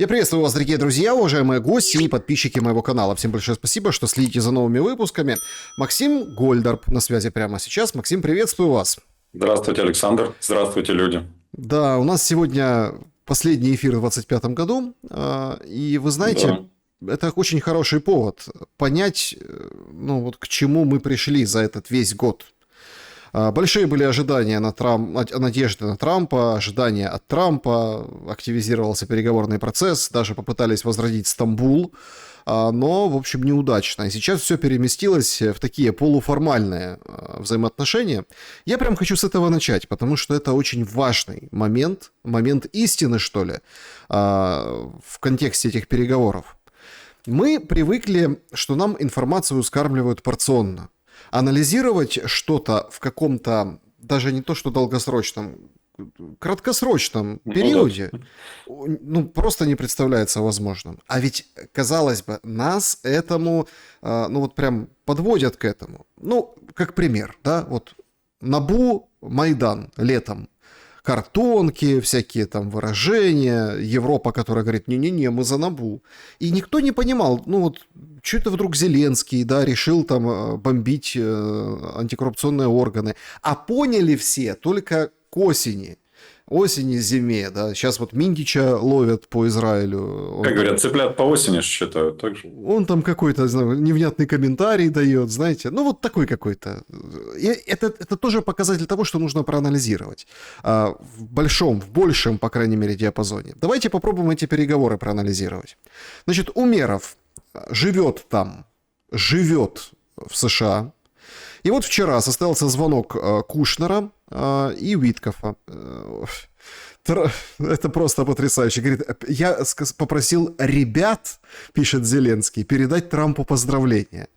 Я приветствую вас, дорогие друзья, уважаемые гости и подписчики моего канала. Всем большое спасибо, что следите за новыми выпусками. Максим Гольдарб на связи прямо сейчас. Максим, приветствую вас. Здравствуйте, Александр. Здравствуйте, люди. Да, у нас сегодня последний эфир в 2025 году. И вы знаете, это очень хороший повод понять, к чему мы пришли за этот весь год. Большие были ожидания надежды на Трампа, ожидания от Трампа, активизировался переговорный процесс, даже попытались возродить Стамбул, но, в общем, неудачно. И сейчас все переместилось в такие полуформальные взаимоотношения. Я прям хочу с этого начать, потому что это очень важный момент истины, что ли, в контексте этих переговоров. Мы привыкли, что нам информацию скармливают порционно. Анализировать что-то в каком-то, даже не то что долгосрочном, краткосрочном периоде, просто не представляется возможным. А ведь, казалось бы, нас этому, прям подводят к этому. Как пример, да, НАБУ, Майдан летом. Картонки, всякие там выражения, Европа, которая говорит, не-не-не, мы за НАБУ. И никто не понимал, что это вдруг Зеленский, да, решил там бомбить антикоррупционные органы. А поняли все только к осени, зиме, да. Сейчас Минтича ловят по Израилю. Как говорят, цыплят по осени считают, так же. Он там какой-то, невнятный комментарий дает, знаете. Такой какой-то. И это тоже показатель того, что нужно проанализировать. В большем, по крайней мере, диапазоне. Давайте попробуем эти переговоры проанализировать. Значит, Умеров живет в США. И вчера состоялся звонок Кушнера и Уиткофа. Это просто потрясающе. Говорит, я попросил ребят, пишет Зеленский, передать Трампу поздравления.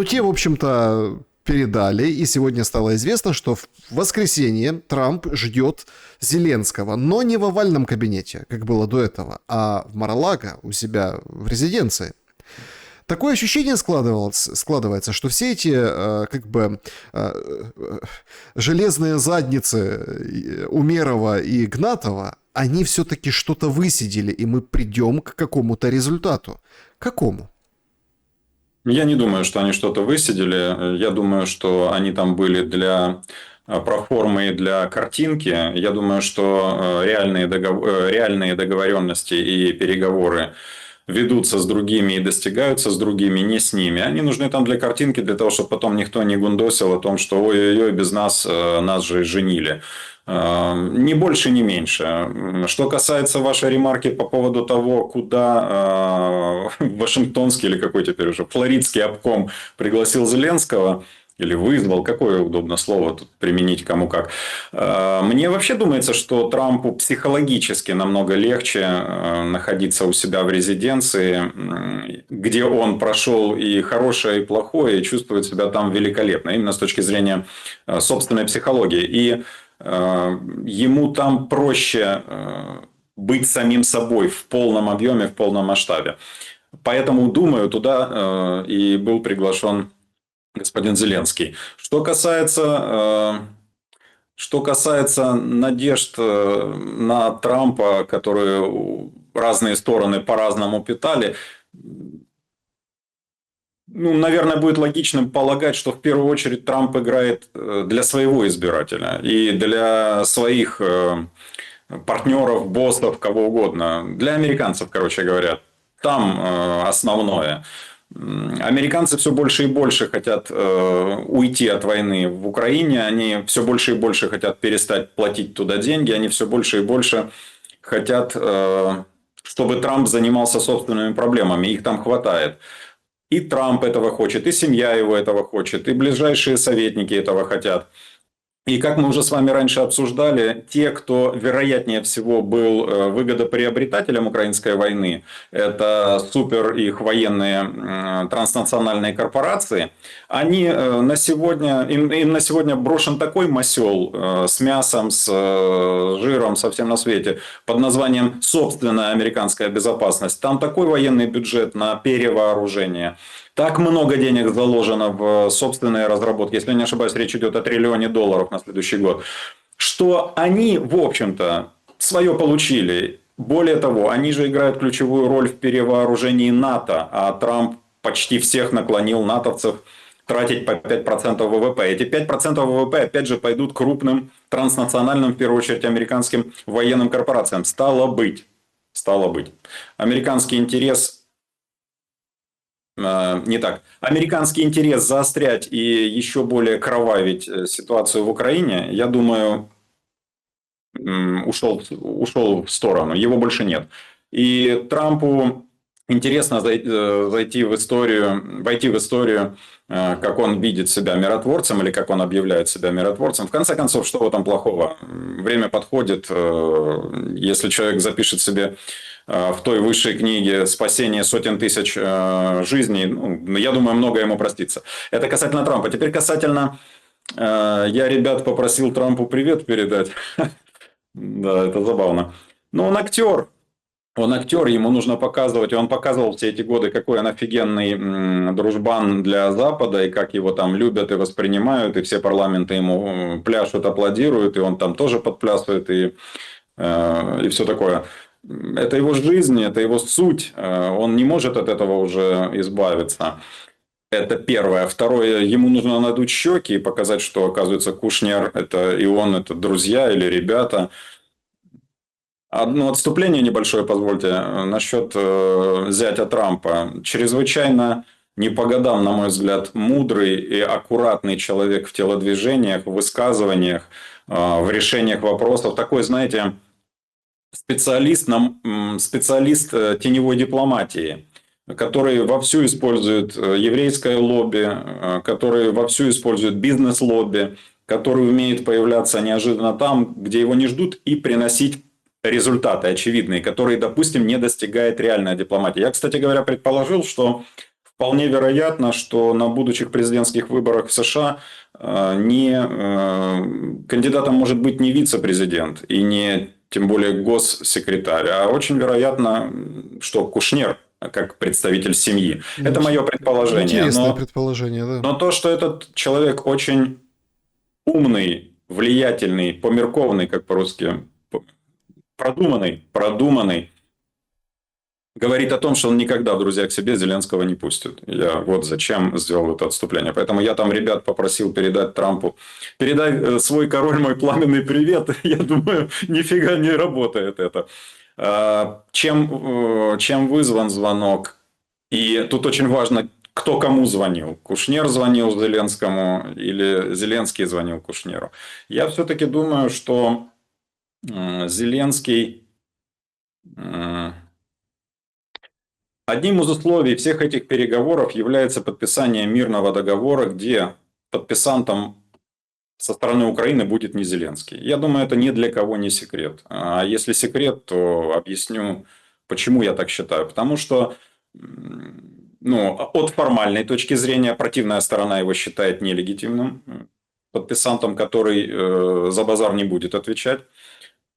Те, в общем-то, передали, и сегодня стало известно, что в воскресенье Трамп ждет Зеленского, но не в овальном кабинете, как было до этого, а в Мар-а-Лаго у себя в резиденции. Такое ощущение складывается, что все эти железные задницы Умерова и Игнатова, они все-таки что-то высидели, и мы придем к какому-то результату. Какому? Я не думаю, что они что-то высидели. Я думаю, что они там были для проформы и для картинки. Я думаю, что реальные договоренности и переговоры ведутся с другими и достигаются с другими, не с ними. Они нужны там для картинки, для того, чтобы потом никто не гундосил о том, что ой-ой-ой, без нас же женили. Ни больше, ни меньше. Что касается вашей ремарки по поводу того, куда Вашингтонский или какой теперь уже флоридский обком пригласил Зеленского, или вызвал, какое удобно слово тут применить кому как. Мне вообще думается, что Трампу психологически намного легче находиться у себя в резиденции, где он прошел и хорошее, и плохое, и чувствует себя там великолепно, именно с точки зрения собственной психологии. И ему там проще быть самим собой в полном объеме, в полном масштабе. Поэтому, думаю, туда и был приглашен господин Зеленский. Что касается надежд на Трампа, которые разные стороны по-разному питали, наверное, будет логичным полагать, что в первую очередь Трамп играет для своего избирателя и для своих партнеров, боссов, кого угодно. Для американцев, короче говоря. Там основное. Американцы все больше и больше хотят уйти от войны в Украине, они все больше и больше хотят перестать платить туда деньги, они все больше и больше хотят, чтобы Трамп занимался собственными проблемами, их там хватает. И Трамп этого хочет, и семья его этого хочет, и ближайшие советники этого хотят. И как мы уже с вами раньше обсуждали, те, кто вероятнее всего был выгодоприобретателем украинской войны, это супер их военные транснациональные корпорации, они на сегодня, им на сегодня брошен такой масел с мясом, с жиром, со всем на свете, под названием «собственная американская безопасность». Там такой военный бюджет на перевооружение. Так много денег заложено в собственные разработки. Если не ошибаюсь, речь идет о $1 триллион на следующий год. Что они, в общем-то, свое получили. более того, они же играют ключевую роль в перевооружении НАТО, а Трамп почти всех наклонил натовцев тратить по 5% ВВП. Эти 5% ВВП опять же пойдут крупным транснациональным, в первую очередь американским военным корпорациям. Стало быть, американский интерес не так. Американский интерес заострять и еще более кровавить ситуацию в Украине, я думаю, ушел в сторону. Его больше нет. И Трампу интересно войти в историю, как он видит себя миротворцем или как он объявляет себя миротворцем. В конце концов, что в этом плохого? Время подходит. Если человек запишет себе в той высшей книге «Спасение сотен тысяч жизней», ну, я думаю, многое ему простится. Это касательно Трампа. Теперь касательно... Я ребят попросил Трампу привет передать. Да, это забавно. Но он актер. Он актер, ему нужно показывать, и он показывал все эти годы, какой он офигенный дружбан для Запада, и как его там любят и воспринимают, и все парламенты ему пляшут, аплодируют, и он там тоже подплясывает, и все такое. Это его жизнь, это его суть, он не может от этого уже избавиться. Это первое. Второе, ему нужно надуть щеки и показать, что, оказывается, Кушнер это и он, это друзья или ребята. Одно отступление небольшое, позвольте, насчет зятя Трампа. Чрезвычайно не по годам, на мой взгляд, мудрый и аккуратный человек в телодвижениях, в высказываниях, в решениях вопросов. Такой, знаете, специалист теневой дипломатии, который вовсю использует еврейское лобби, который вовсю использует бизнес-лобби, который умеет появляться неожиданно там, где его не ждут, и приносить результаты очевидные, которые, допустим, не достигает реальная дипломатия. Я, кстати говоря, предположил, что вполне вероятно, что на будущих президентских выборах в США кандидатом может быть не вице-президент и не тем более госсекретарь, а очень вероятно, что Кушнер как представитель семьи. Это мое предположение. Интересное предположение, да. Но то, что этот человек очень умный, влиятельный, померкованный, как по-русски, продуманный, говорит о том, что он никогда в друзья к себе Зеленского не пустит. Я вот зачем сделал это отступление. Поэтому я там ребят попросил передать Трампу. Передай свой король мой пламенный привет. Я думаю, нифига не работает это. Чем вызван звонок? И тут очень важно, кто кому звонил. Кушнер звонил Зеленскому или Зеленский звонил Кушнеру. Я все-таки думаю, что Зеленский... Одним из условий всех этих переговоров является подписание мирного договора, где подписантом со стороны Украины будет не Зеленский. Я думаю, это ни для кого не секрет. А если секрет, то объясню, почему я так считаю. Потому что от формальной точки зрения противная сторона его считает нелегитимным подписантом, который за базар не будет отвечать.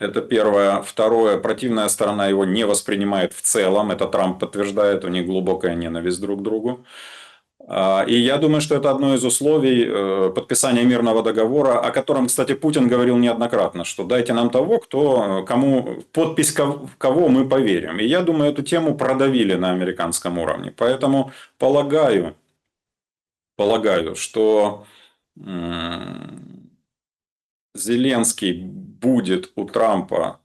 Это первое. Второе, противная сторона его не воспринимает в целом. Это Трамп подтверждает, у них глубокая ненависть друг к другу. И я думаю, что это одно из условий подписания мирного договора, о котором, кстати, Путин говорил неоднократно, что дайте нам того, подпись кого мы поверим. И я думаю, эту тему продавили на американском уровне. Поэтому полагаю, что Зеленский будет у Трампа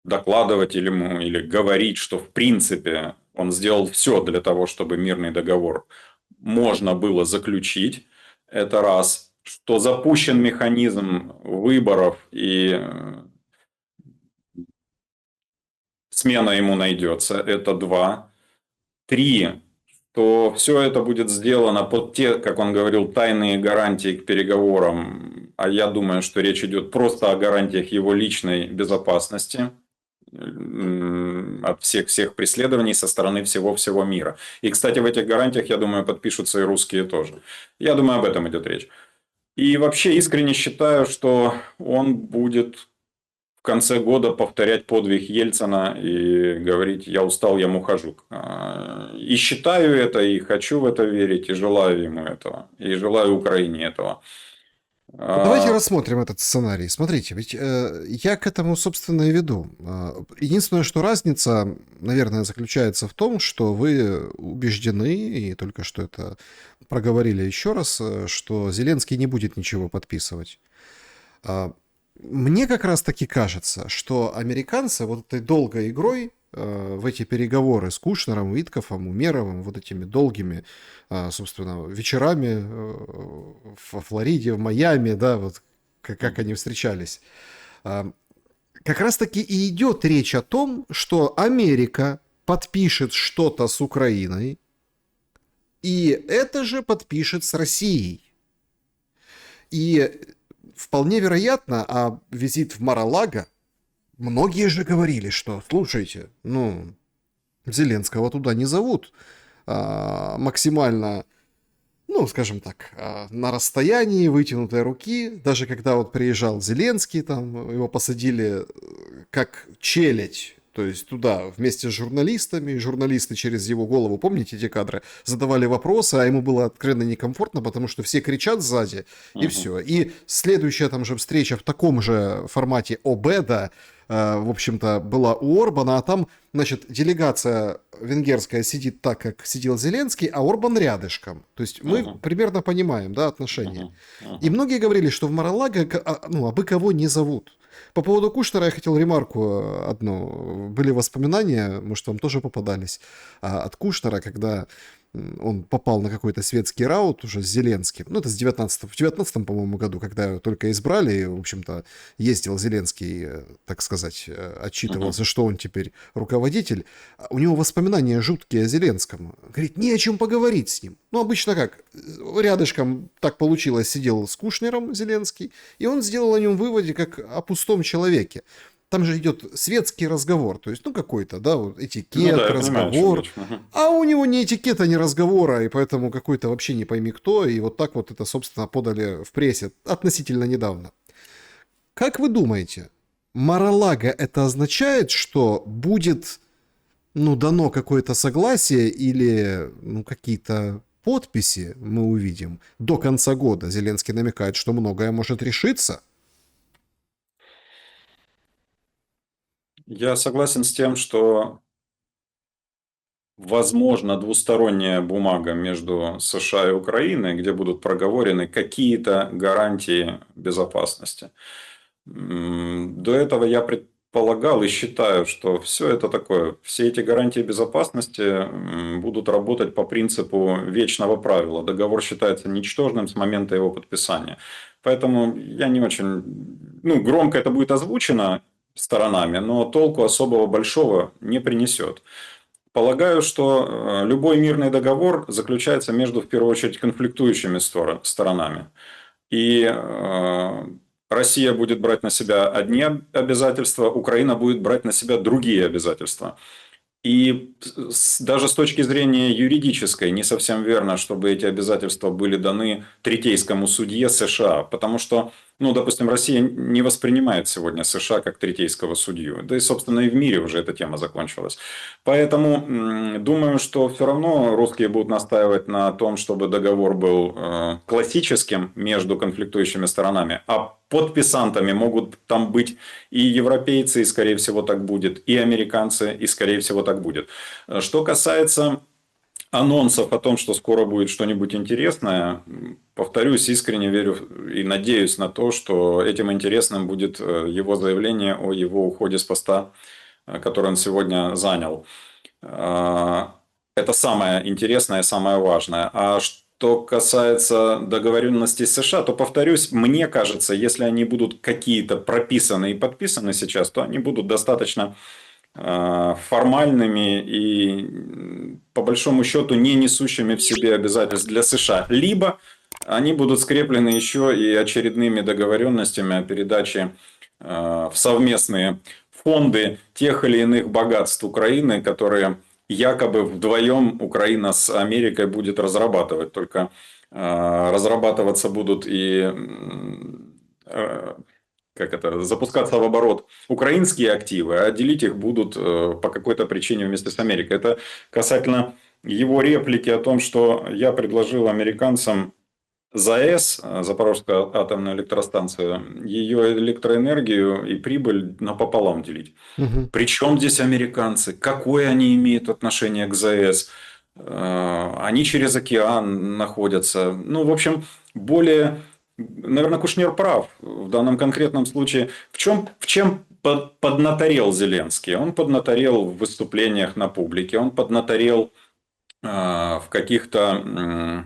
докладывать ему или говорить, что в принципе он сделал все для того, чтобы мирный договор можно было заключить. Это раз. Что запущен механизм выборов и смена ему найдется. Это два. Три. То все это будет сделано под те, как он говорил, тайные гарантии к переговорам. А я думаю, что речь идет просто о гарантиях его личной безопасности от всех преследований со стороны всего мира. И, кстати, в этих гарантиях, я думаю, подпишутся и русские тоже. Я думаю, об этом идет речь. И вообще искренне считаю, что он будет в конце года повторять подвиг Ельцина и говорить: я устал, я ухожу. И считаю это, и хочу в это верить, и желаю ему этого, и желаю Украине этого. Давайте А, рассмотрим этот сценарий. Смотрите, ведь я к этому, собственно, и веду. Единственное, что разница, наверное, заключается в том, что вы убеждены, и только что это проговорили еще раз, что Зеленский не будет ничего подписывать. А, Мне как раз-таки кажется, что американцы вот этой долгой игрой в эти переговоры с Кушнером, Виткофом, Умеровым, вот этими долгими, собственно, вечерами во Флориде, в Майами, да, вот как они встречались, а, как раз-таки и идет речь о том, что Америка подпишет что-то с Украиной, и это же подпишет с Россией. И вполне вероятно, визит в Мар-а-Лаго, многие же говорили, что, слушайте, ну, Зеленского туда не зовут, максимально, ну, скажем так, на расстоянии вытянутой руки, даже когда вот приезжал Зеленский, там его посадили как челядь, то есть туда вместе с журналистами, журналисты через его голову, помните эти кадры, задавали вопросы, а ему было откровенно некомфортно, потому что все кричат сзади, и мгм. все. И следующая там же встреча в таком же формате обеда, в общем-то, была у Орбана, а там, значит, делегация венгерская сидит так, как сидел Зеленский, а Орбан рядышком. То есть мы Мгм. примерно понимаем, да, отношения. Мгм. И Мгм. многие говорили, что в Мар-а-Лаго, ну, абы кого не зовут. По поводу Кушнера я хотел ремарку одну. Были воспоминания, может, вам тоже попадались, от Кушнера, когда он попал на какой-то светский раут уже с Зеленским. Ну, это в 19 по-моему, году, когда его только избрали, и, в общем-то, ездил Зеленский, так сказать, Мгм. отчитывался, что он теперь руководитель. У него воспоминания жуткие о Зеленском. Говорит, не о чем поговорить с ним. Ну, обычно как? Рядышком так получилось, сидел с Кушнером Зеленский, и он сделал о нем выводе как о пустом человеке. Там же идет светский разговор, то есть, ну, какой-то, да, вот Ну да, этикет, я понимаю, о чем разговор, речь. Мгм. а у него ни этикета, ни разговора, и поэтому какой-то вообще не пойми кто, и вот так вот это, собственно, подали в прессе относительно недавно. Как вы думаете, Маралага это означает, что будет, ну, дано какое-то согласие или, ну, какие-то подписи мы увидим до конца года? Зеленский намекает, что многое может решиться. Я согласен с тем, что возможно двусторонняя бумага между США и Украиной, где будут проговорены какие-то гарантии безопасности. До этого я предполагал и считаю, что все это такое, все эти гарантии безопасности будут работать по принципу вечного правила. Договор считается ничтожным с момента его подписания. Поэтому я не очень... Ну, громко это будет озвучено сторонами, но толку особого большого не принесет. Полагаю, что любой мирный договор заключается между, в первую очередь, конфликтующими сторонами. И Россия будет брать на себя одни обязательства, Украина будет брать на себя другие обязательства. И даже с точки зрения юридической не совсем верно, чтобы эти обязательства были даны третейскому судье США, потому что, ну, допустим, Россия не воспринимает сегодня США как третейского судью, да и, собственно, и в мире уже эта тема закончилась. Поэтому думаю, что все равно русские будут настаивать на том, чтобы договор был классическим между конфликтующими сторонами, а подписантами могут там быть и европейцы, и, скорее всего, так будет, и американцы, и, скорее всего, так будет. Что касается анонсов о том, что скоро будет что-нибудь интересное, повторюсь, искренне верю и надеюсь на то, что этим интересным будет его заявление о его уходе с поста, который он сегодня занял. Это самое интересное, самое важное. А что касается договоренностей с США, то, повторюсь, мне кажется, если они будут какие-то прописаны и подписаны сейчас, то они будут достаточно формальными и, по большому счету, не несущими в себе обязательств для США. Либо они будут скреплены еще и очередными договоренностями о передаче в совместные фонды тех или иных богатств Украины, которые якобы вдвоем Украина с Америкой будет разрабатывать. Только разрабатываться будут и как это, запускаться в оборот украинские активы, а делить их будут по какой-то причине вместе с Америкой. Это касательно его реплики о том, что я предложил американцам ЗАЭС, Запорожская атомная электростанция, ее электроэнергию и прибыль напополам делить. Мгм. Причем здесь американцы? Какое они имеют отношение к ЗАЭС? Они через океан находятся. Ну, в общем, более... Наверное, Кушнер прав в данном конкретном случае. В чем поднаторел Зеленский? Он поднаторел в выступлениях на публике, он поднаторел в каких-то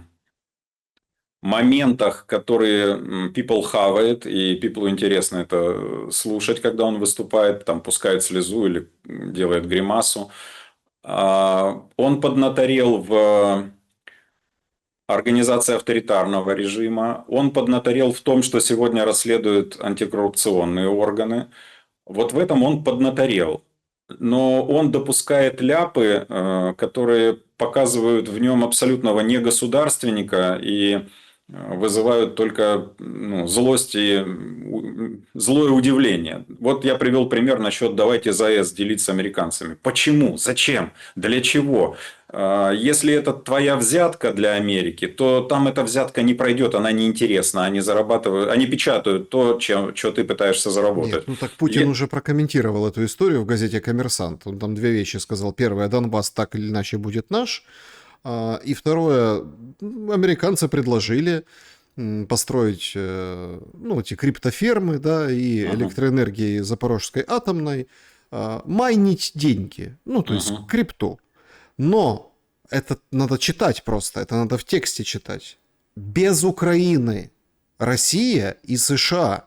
моментах, которые people хавает, и people интересно это слушать, когда он выступает, там пускает слезу или делает гримасу. Он поднаторел в организации авторитарного режима, он поднаторел в том, что сегодня расследуют антикоррупционные органы. Вот в этом он поднаторел. Но он допускает ляпы, которые показывают в нем абсолютного негосударственника и вызывают только злость и злое удивление. Вот я привел пример насчет «давайте ЗАЭС делить с американцами». Почему? Зачем? Для чего? Если это твоя взятка для Америки, то там эта взятка не пройдет, она неинтересна. Они зарабатывают, они печатают то, что ты пытаешься Нет, заработать. ну так Путин уже прокомментировал эту историю в газете «Коммерсант». Он там две вещи сказал. Первое, Донбасс так или иначе будет наш. И второе, американцы предложили построить, эти криптофермы, да, и Мгм. электроэнергии Запорожской атомной, майнить деньги, ну, то есть Мгм. крипту. Но это надо читать просто, это надо в тексте читать. Без Украины Россия и США.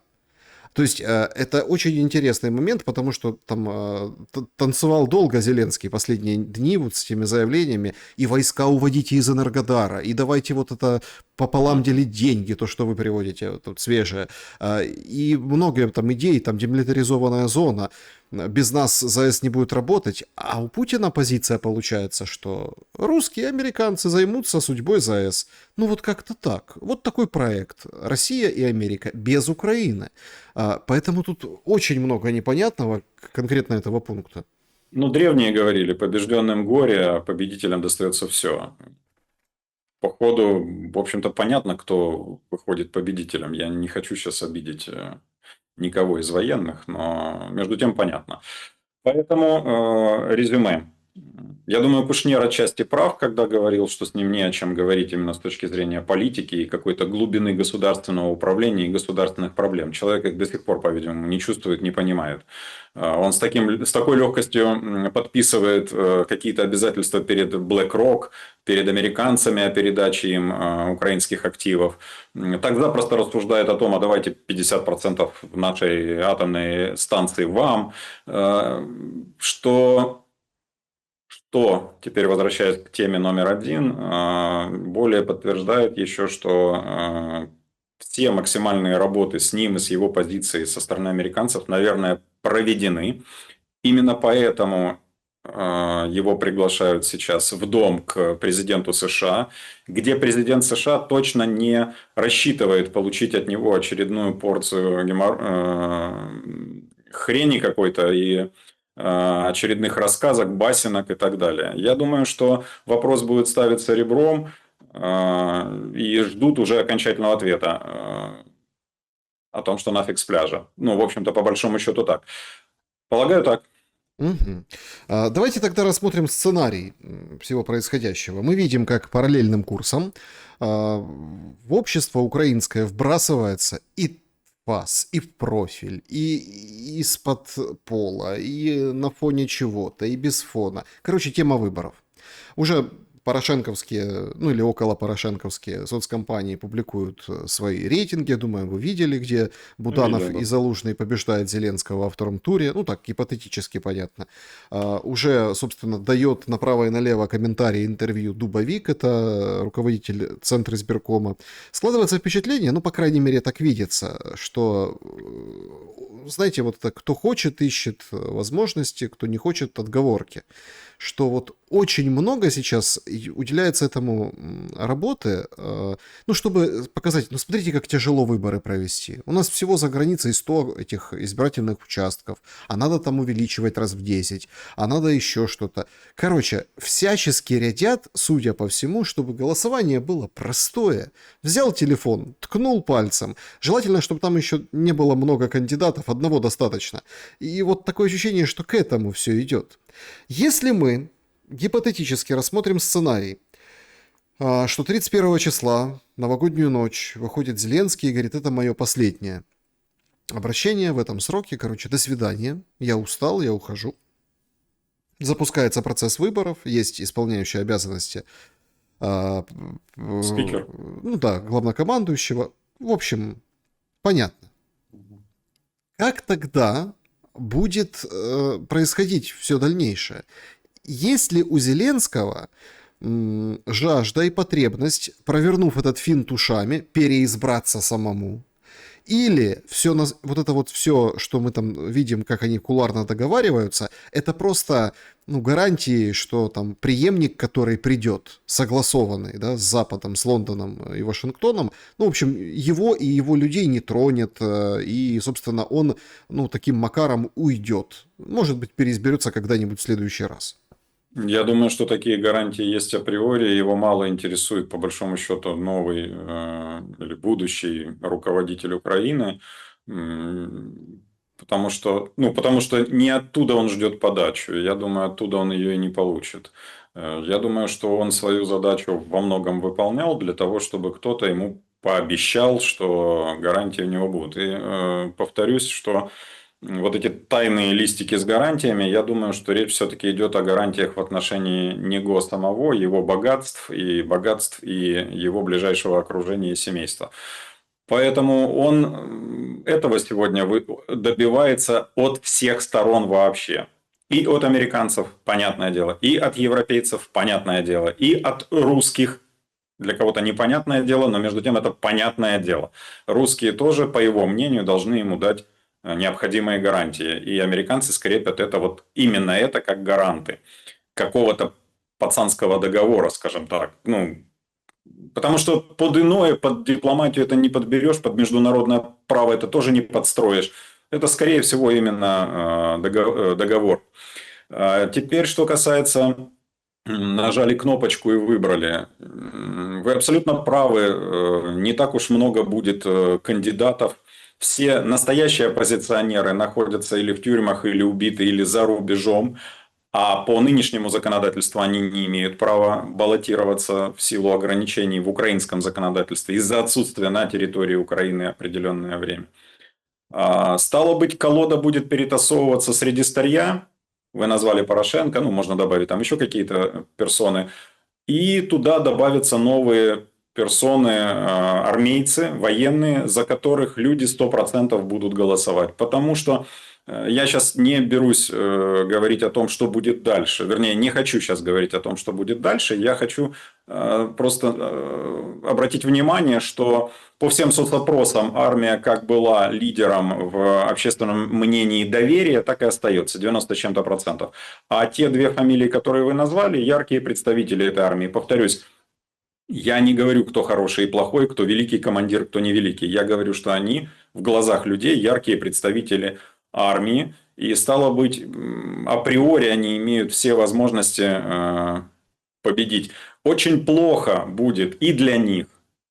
То есть это очень интересный момент, потому что там танцевал долго Зеленский последние дни вот с этими заявлениями, и войска уводите из Энергодара, и давайте вот это пополам Мгм. делить деньги, то, что вы приводите, вот тут свежее. И многие там идеи, там демилитаризованная зона, без нас ЗАЭС не будет работать, а у Путина позиция получается, что русские и американцы займутся судьбой ЗАЭС. Ну вот как-то так. Вот такой проект. Россия и Америка без Украины. Поэтому тут очень много непонятного конкретно этого пункта. Ну, древние говорили, побежденным горе, а победителям достается все. По ходу, в общем-то, понятно, кто выходит победителем. Я не хочу сейчас обидеть никого из военных, но между тем понятно. Поэтому резюме. Я думаю, Кушнер отчасти прав, когда говорил, что с ним не о чем говорить именно с точки зрения политики и какой-то глубины государственного управления и государственных проблем. Человек их до сих пор, по-видимому, не чувствует, не понимает. Он с такой легкостью подписывает какие-то обязательства перед BlackRock, перед американцами о передаче им украинских активов. Так запросто рассуждает о том, а давайте 50% нашей атомной станции вам, что теперь возвращаясь к теме номер один, более подтверждает еще, что все максимальные работы с ним и с его позицией со стороны американцев, наверное, проведены. Именно поэтому его приглашают сейчас в дом к президенту США, где президент США точно не рассчитывает получить от него очередную порцию хрени какой-то и очередных рассказок, басенок и так далее. Я думаю, что вопрос будет ставиться ребром и ждут уже окончательного ответа о том, что нафиг с пляжа. Ну, в общем-то, по большому счету так. Полагаю, так. Мгм. Давайте тогда рассмотрим сценарий всего происходящего. Мы видим, как параллельным курсом в общество украинское вбрасывается и в паз, и в профиль, и из-под пола, и на фоне чего-то, и без фона. Короче, тема выборов. Уже порошенковские, ну или около порошенковские соцкомпании публикуют свои рейтинги. Думаю, вы видели, где Буданов Видел, и да. Залужный побеждают Зеленского во втором туре. Ну так, гипотетически понятно. Уже, собственно, дает направо и налево комментарии, интервью Дубовик, это руководитель Центра избиркома. Складывается впечатление, ну, по крайней мере, так видится, что, знаете, вот это кто хочет, ищет возможности, кто не хочет, отговорки. что вот очень много сейчас уделяется этому работы, ну, чтобы показать, ну, смотрите, как тяжело выборы провести. У нас всего за границей 100 этих избирательных участков, а надо там увеличивать раз в 10, а надо еще что-то. Короче, всячески рядят, судя по всему, чтобы голосование было простое. Взял телефон, ткнул пальцем. Желательно, чтобы там еще не было много кандидатов, одного достаточно. И вот такое ощущение, что к этому все идет. Если мы гипотетически рассмотрим сценарий, что 31 числа, новогоднюю ночь, выходит Зеленский и говорит, это мое последнее обращение в этом сроке, короче, до свидания, я устал, я ухожу. Запускается процесс выборов, есть исполняющий обязанности Спикер. ну да, главнокомандующего. В общем, понятно. Как тогда будет происходить все дальнейшее? Есть ли у Зеленского жажда и потребность, провернув этот финт ушами, переизбраться самому? Или все вот это вот все, что мы там видим, как они кулуарно договариваются, это просто гарантии, что там преемник, который придет, согласованный, да, с Западом, с Лондоном и Вашингтоном, ну, в общем, его и его людей не тронет, и, собственно, он, таким макаром уйдет. Может быть, переизберется когда-нибудь в следующий раз. Я думаю, что такие гарантии есть априори. Его мало интересует, по большому счету, новый или будущий руководитель Украины. Потому что не оттуда он ждет подачу. Я думаю, оттуда он ее и не получит. Я думаю, что он свою задачу во многом выполнял для того, чтобы кто-то ему пообещал, что гарантии у него будут. И повторюсь, что вот эти тайные листики с гарантиями, я думаю, что речь все-таки идет о гарантиях в отношении него самого, его богатств и его ближайшего окружения и семейства. Поэтому он этого сегодня добивается от всех сторон вообще. И от американцев, понятное дело, и от европейцев, понятное дело, и от русских. Для кого-то непонятное дело, но между тем это понятное дело. Русские тоже, по его мнению, должны ему дать необходимые гарантии. И американцы скрепят именно это как гаранты какого-то пацанского договора, скажем так. Потому что под иное, под дипломатию это не подберешь, под международное право это тоже не подстроишь. Это, скорее всего, именно договор. Теперь, что касается... Нажали кнопочку и выбрали. Вы абсолютно правы. Не так уж много будет кандидатов. Все настоящие оппозиционеры находятся или в тюрьмах, или убиты, или за рубежом. А по нынешнему законодательству они не имеют права баллотироваться в силу ограничений в украинском законодательстве из-за отсутствия на территории Украины определенное время. Стало быть, колода будет перетасовываться среди старья. Вы назвали Порошенко, можно добавить там еще какие-то персоны. И туда добавятся новые персоны, армейцы, военные, за которых люди 100% будут голосовать. Потому что я сейчас не берусь говорить о том, что будет дальше. Вернее, не хочу сейчас говорить о том, что будет дальше. Я хочу просто обратить внимание, что по всем соцопросам армия как была лидером в общественном мнении доверия, так и остается, 90 с чем-то процентов. А те две фамилии, которые вы назвали, яркие представители этой армии. Повторюсь, я не говорю, кто хороший и плохой, кто великий командир, кто не великий. Я говорю, что они в глазах людей яркие представители армии. И стало быть, априори они имеют все возможности победить. Очень плохо будет и для них,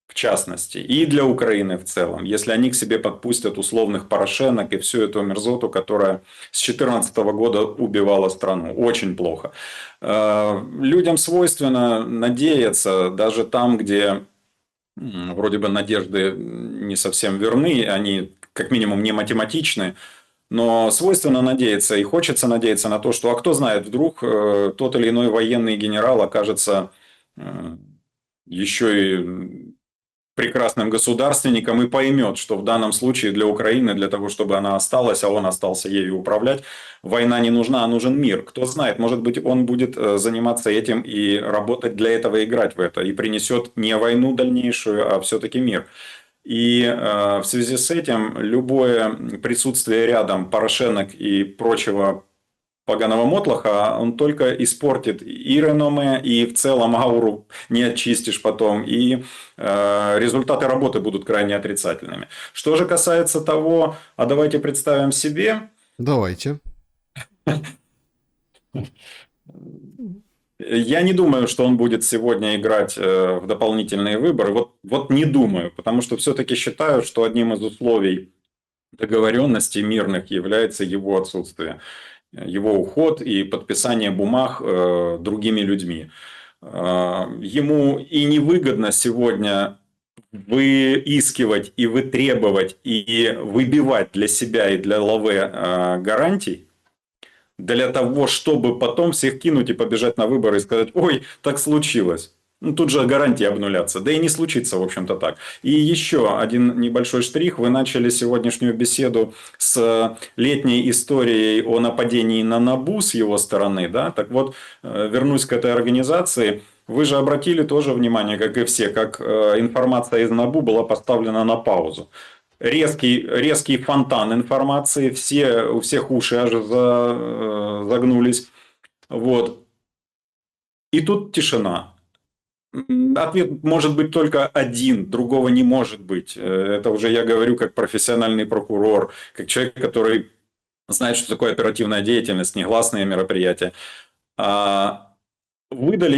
в частности, и для Украины в целом, если они к себе подпустят условных Порошенок и всю эту мерзоту, которая с 2014 года убивала страну. Очень плохо. Людям свойственно надеяться даже там, где вроде бы надежды не совсем верны, они как минимум не математичны, но свойственно надеяться и хочется надеяться на то, что, кто знает, вдруг тот или иной военный генерал окажется еще и прекрасным государственником и поймет, что в данном случае для Украины, для того, чтобы она осталась, а он остался ею управлять, война не нужна, а нужен мир. Кто знает, может быть, он будет заниматься этим и работать для этого, играть в это, и принесет не войну дальнейшую, а все-таки мир. И в связи с этим любое присутствие рядом Порошенок и прочего поганого мотлоха, он только испортит и реноме, и в целом ауру не очистишь потом, и результаты работы будут крайне отрицательными. Что же касается того, а давайте представим себе, Давайте. я не думаю, что он будет сегодня играть в дополнительные выборы. Вот не думаю, потому что все-таки считаю, что одним из условий договоренностей мирных является его отсутствие, его уход и подписание бумаг другими людьми. Ему и невыгодно сегодня выискивать и вытребовать и выбивать для себя и для Лаве гарантий, для того, чтобы потом всех кинуть и побежать на выборы и сказать, ой, так случилось. Ну, тут же гарантии обнулятся. Да и не случится, в общем-то, так. И еще один небольшой штрих. Вы начали сегодняшнюю беседу с летней историей о нападении на НАБУ с его стороны. Да? Так вот, вернусь к этой организации. Вы же обратили тоже внимание, как и все, как информация из НАБУ была поставлена на паузу. Резкий фонтан информации, у всех уши аж загнулись. Вот. И тут тишина. Ответ может быть только один, другого не может быть. Это уже я говорю как профессиональный прокурор, как человек, который знает, что такое оперативная деятельность, негласные мероприятия. Выдали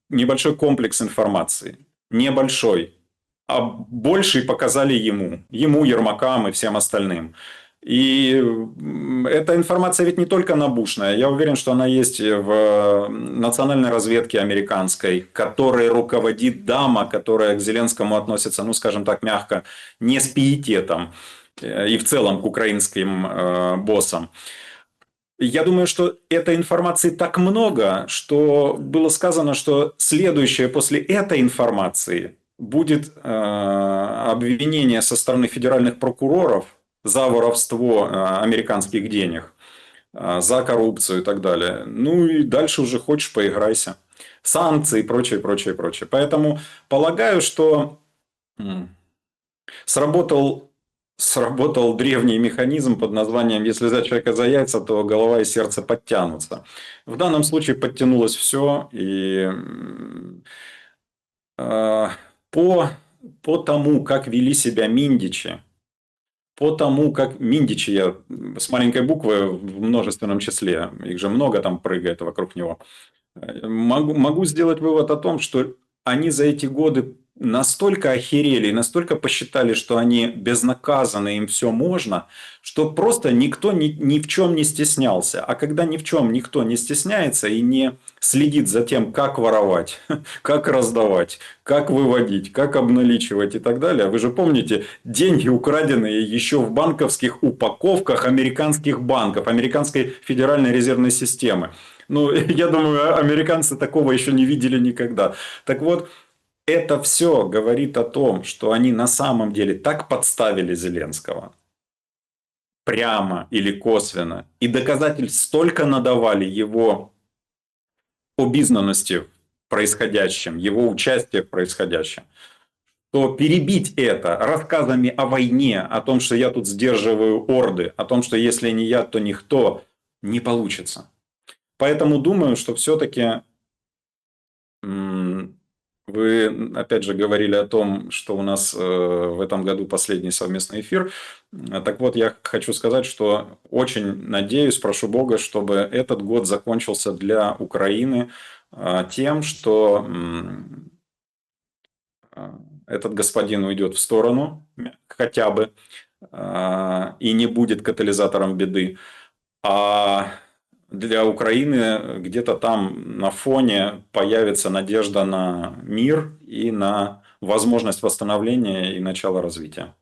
небольшой комплекс информации. Небольшой. А больший показали ему, Ермакам и всем остальным. И эта информация ведь не только набушная. Я уверен, что она есть в национальной разведке американской, которой руководит дама, которая к Зеленскому относится, ну, скажем так, мягко, не с пиететом и в целом к украинским боссам. Я думаю, что этой информации так много, что было сказано, что следующее после этой информации будет обвинение со стороны федеральных прокуроров за воровство американских денег, за коррупцию и так далее. Ну и дальше уже хочешь поиграйся. Санкции и прочее, прочее, прочее. Поэтому полагаю, что сработал древний механизм под названием «если взять человека за яйца, то голова и сердце подтянутся». В данном случае подтянулось все, и по тому, как вели себя Миндичи, по тому, как Миндичи, я с маленькой буквы в множественном числе, их же много там прыгает вокруг него, могу сделать вывод о том, что они за эти годы настолько охерели и настолько посчитали, что они безнаказаны, им все можно, что просто никто ни в чем не стеснялся. А когда ни в чем никто не стесняется и не следит за тем, как воровать, как раздавать, как выводить, как обналичивать и так далее. Вы же помните, деньги, украденные еще в банковских упаковках американских банков, американской федеральной резервной системы. Ну, я думаю, американцы такого еще не видели никогда. Так вот, это все говорит о том, что они на самом деле так подставили Зеленского, прямо или косвенно, и доказательств столько надавали его обизнаности в происходящем, его участие в происходящем, то перебить это рассказами о войне, о том, что я тут сдерживаю орды, о том, что если не я, то никто, не получится. Поэтому думаю, что все-таки вы, опять же, говорили о том, что у нас в этом году последний совместный эфир. Так вот, я хочу сказать, что очень надеюсь, прошу Бога, чтобы этот год закончился для Украины тем, что этот господин уйдет в сторону хотя бы и не будет катализатором беды. А для Украины где-то там на фоне появится надежда на мир и на возможность восстановления и начало развития.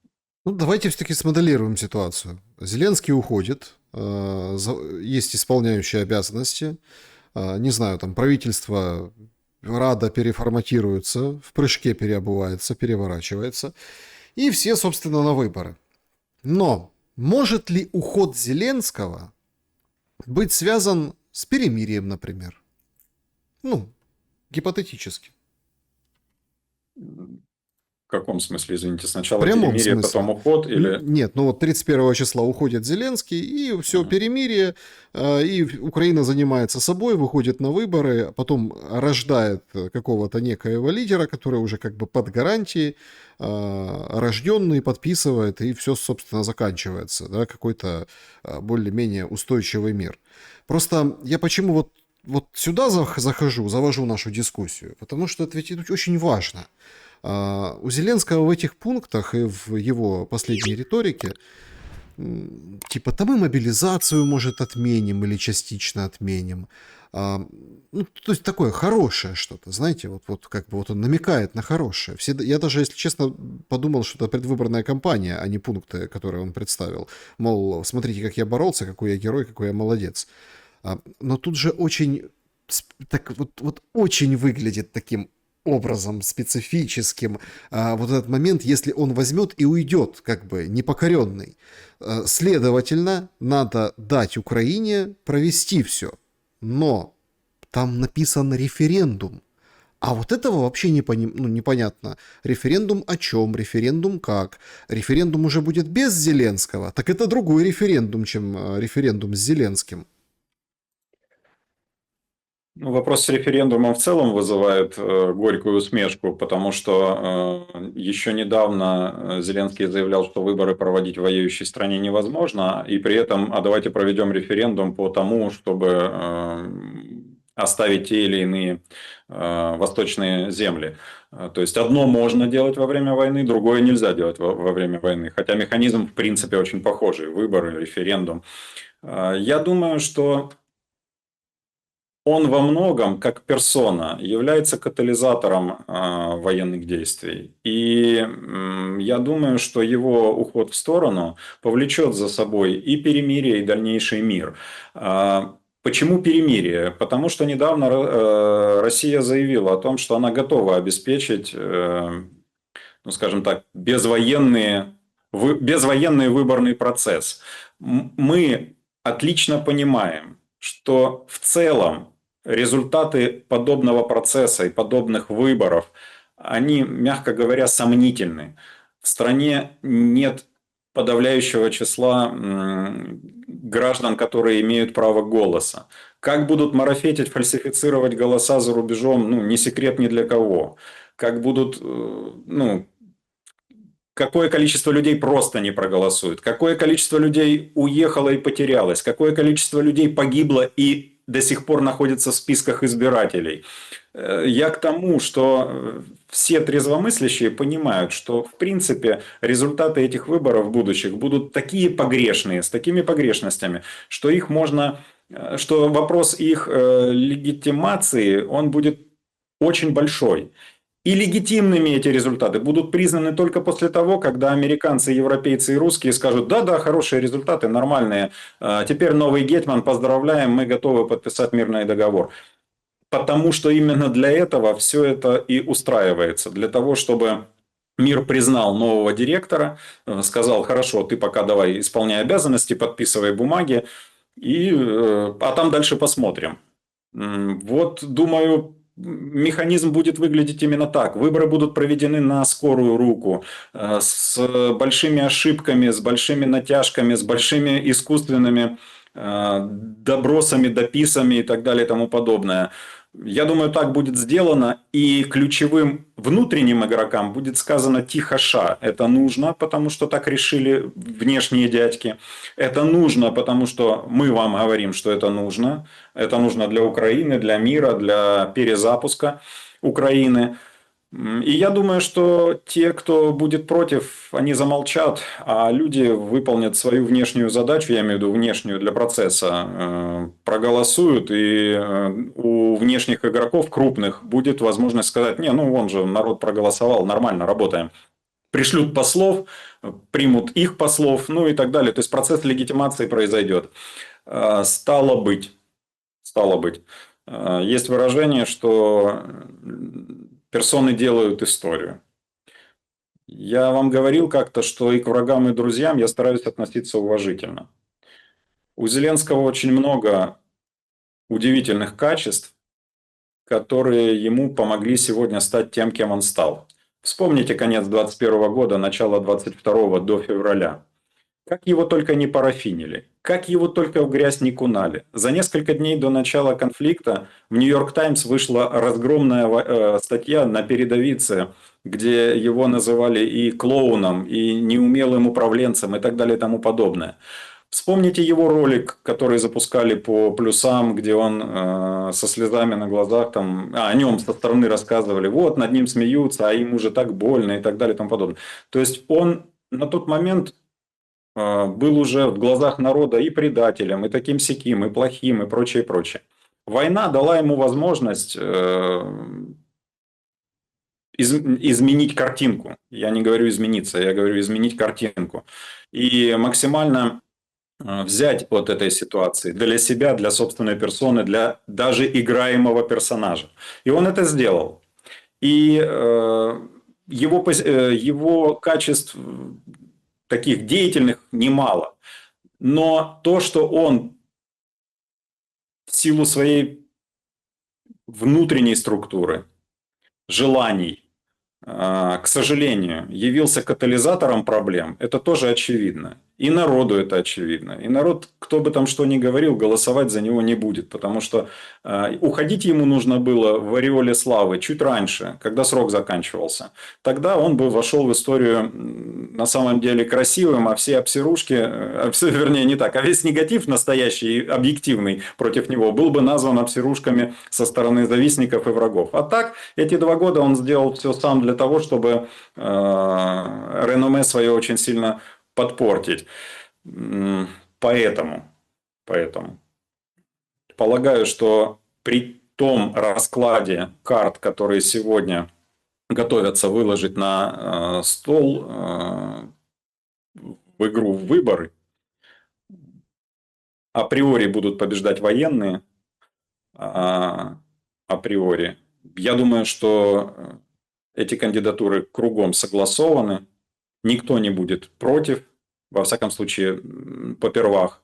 Ну, давайте все-таки смоделируем ситуацию. Зеленский уходит, есть исполняющие обязанности, не знаю, там правительство, Рада переформатируется, в прыжке переобувается, переворачивается, и все, собственно, на выборы. Но может ли уход Зеленского быть связан с перемирием, например? Ну, гипотетически. каком смысле, извините? В Сначала прямом перемирие, смысле. потом уход или... Нет, ну вот 31 числа уходит Зеленский, и все, перемирие, и Украина занимается собой, выходит на выборы, а потом рождает какого-то некоего лидера, который уже как бы под гарантией, рожденный, подписывает, и все, собственно, заканчивается, да, какой-то более-менее устойчивый мир. Просто я почему вот сюда захожу, завожу нашу дискуссию, потому что это ведь очень важно. У Зеленского в этих пунктах и в его последней риторике типа, да мы мобилизацию, может, отменим или частично отменим. Ну, то есть такое хорошее что-то, знаете, вот как бы вот он намекает на хорошее. Я даже, если честно, подумал, что это предвыборная кампания, а не пункты, которые он представил. Мол, смотрите, как я боролся, какой я герой, какой я молодец. Но тут же очень, так вот очень выглядит таким образом специфическим вот этот момент, если он возьмет и уйдет, как бы непокоренный. Следовательно, надо дать Украине провести все. Но там написан референдум. А вот этого вообще непонятно. Референдум о чем? Референдум как? Референдум уже будет без Зеленского? Так это другой референдум, чем референдум с Зеленским. Ну, вопрос с референдумом в целом вызывает горькую усмешку, потому что еще недавно Зеленский заявлял, что выборы проводить в воюющей стране невозможно, и при этом, а давайте проведем референдум по тому, чтобы оставить те или иные восточные земли. То есть одно можно делать во время войны, другое нельзя делать во время войны, хотя механизм в принципе очень похожий: выборы, референдум. Я думаю, что он во многом, как персона, является катализатором военных действий. И я думаю, что его уход в сторону повлечет за собой и перемирие, и дальнейший мир. Почему перемирие? Потому что недавно Россия заявила о том, что она готова обеспечить, ну, скажем так, безвоенный выборный процесс. Мы отлично понимаем, что в целом результаты подобного процесса и подобных выборов, они, мягко говоря, сомнительны. В стране нет подавляющего числа граждан, которые имеют право голоса. Как будут марафетить, фальсифицировать голоса за рубежом, ну, не секрет ни для кого. Как будут, ну, какое количество людей просто не проголосует, какое количество людей уехало и потерялось, какое количество людей погибло и до сих пор находится в списках избирателей. Я к тому, что все трезвомыслящие понимают, что в принципе результаты этих выборов будущих будут такие погрешные, с такими погрешностями, что их можно, что вопрос их легитимации, он будет очень большой. И легитимными эти результаты будут признаны только после того, когда американцы, европейцы и русские скажут: да-да, хорошие результаты, нормальные, теперь новый гетман, поздравляем, мы готовы подписать мирный договор. Потому что именно для этого все это и устраивается, для того, чтобы мир признал нового директора, сказал: хорошо, ты пока давай исполняй обязанности, подписывай бумаги, а там дальше посмотрим. Вот, думаю, механизм будет выглядеть именно так. Выборы будут проведены на скорую руку, с большими ошибками, с большими натяжками, с большими искусственными добросами, дописами и так далее и тому подобное. Я думаю, так будет сделано, и ключевым внутренним игрокам будет сказано: тихо, ша, это нужно, потому что так решили внешние дядьки. Это нужно, потому что мы вам говорим, что это нужно. Это нужно для Украины, для мира, для перезапуска Украины. И я думаю, что те, кто будет против, они замолчат, а люди выполнят свою внешнюю задачу, я имею в виду внешнюю для процесса, проголосуют, и у внешних игроков крупных будет возможность сказать: не, ну вон же народ проголосовал, нормально, работаем. Пришлют послов, примут их послов, ну и так далее. То есть процесс легитимации произойдет. Стало быть, есть выражение, что персоны делают историю. Я вам говорил как-то, что и к врагам, и к друзьям я стараюсь относиться уважительно. У Зеленского очень много удивительных качеств, которые ему помогли сегодня стать тем, кем он стал. Вспомните конец 2021 года, начало 2022 до февраля. Как его только не парафинили, как его только в грязь не кунали. За несколько дней до начала конфликта в «Нью-Йорк Таймс» вышла разгромная статья на передовице, где его называли и клоуном, и неумелым управленцем, и так далее и тому подобное. Вспомните его ролик, который запускали по плюсам, где он со слезами на глазах, там, о нем со стороны рассказывали, вот над ним смеются, а ему же так больно и так далее и тому подобное. То есть он на тот момент был уже в глазах народа и предателем, и таким сяким, и плохим, и прочее, прочее. Война дала ему возможность изменить картинку. Я не говорю измениться, я говорю изменить картинку. И максимально взять от этой ситуации для себя, для собственной персоны, для даже играемого персонажа. И он это сделал. И его качеств таких деятельных немало. Но то, что он в силу своей внутренней структуры, желаний, к сожалению, явился катализатором проблем, это тоже очевидно. И народу это очевидно. И народ, кто бы там что ни говорил, голосовать за него не будет. Потому что уходить ему нужно было в ореоле славы чуть раньше, когда срок заканчивался. Тогда он бы вошел в историю на самом деле красивым, а все обсирушки, вернее не так, а весь негатив настоящий, объективный против него был бы назван обсирушками со стороны завистников и врагов. А так, эти 2 года он сделал все сам для того, чтобы реноме свое очень сильно подпортить. Поэтому полагаю, что при том раскладе карт, которые сегодня готовятся выложить на стол в игру в выборы, априори будут побеждать военные, априори. Я думаю, что эти кандидатуры кругом согласованы, никто не будет против, во всяком случае, попервах.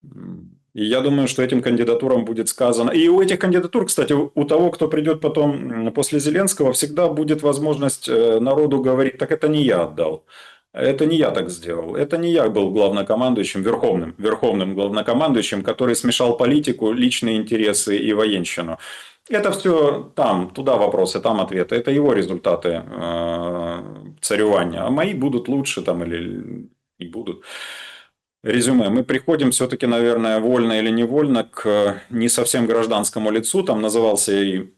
И я думаю, что этим кандидатурам будет сказано. И у этих кандидатур, кстати, у того, кто придет потом после Зеленского, всегда будет возможность народу говорить, так это не я отдал. Это не я так сделал. Это не я был главнокомандующим, верховным главнокомандующим, который смешал политику, личные интересы и военщину. Это все там, туда вопросы, там ответы. Это его результаты царевания. А мои будут лучше там или не будут. Резюме. Мы приходим все-таки, наверное, вольно или невольно к не совсем гражданскому лицу. Там назывался и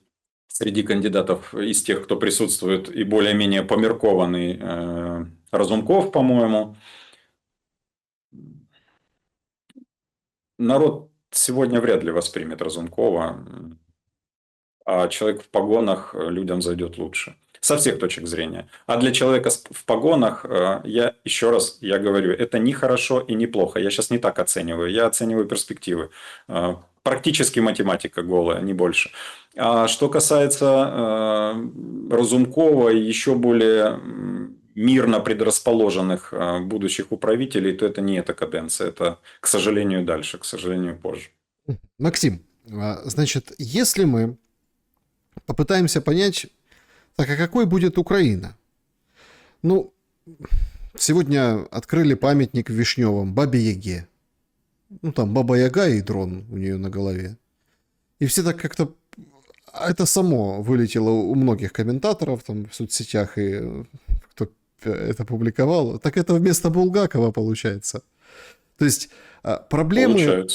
среди кандидатов из тех, кто присутствует, и более-менее померкованный Разумков, по-моему. Народ сегодня вряд ли воспримет Разумкова, а человек в погонах людям зайдет лучше. Со всех точек зрения. А для человека в погонах, я еще раз я говорю, это не хорошо и не плохо. Я сейчас не так оцениваю. Я оцениваю перспективы. Практически математика голая, не больше. А что касается Разумкова и еще более мирно предрасположенных будущих управителей, то это не эта каденция. Это, к сожалению, дальше, к сожалению, позже. Максим, значит, если мы попытаемся понять, так а какой будет Украина? Ну, сегодня открыли памятник в Вишневом Бабе-Яге. Ну, там Баба-Яга и дрон у нее на голове. И все так как-то... Это само вылетело у многих комментаторов там в соцсетях, и кто это публиковал. Так это вместо Булгакова получается. То есть проблемы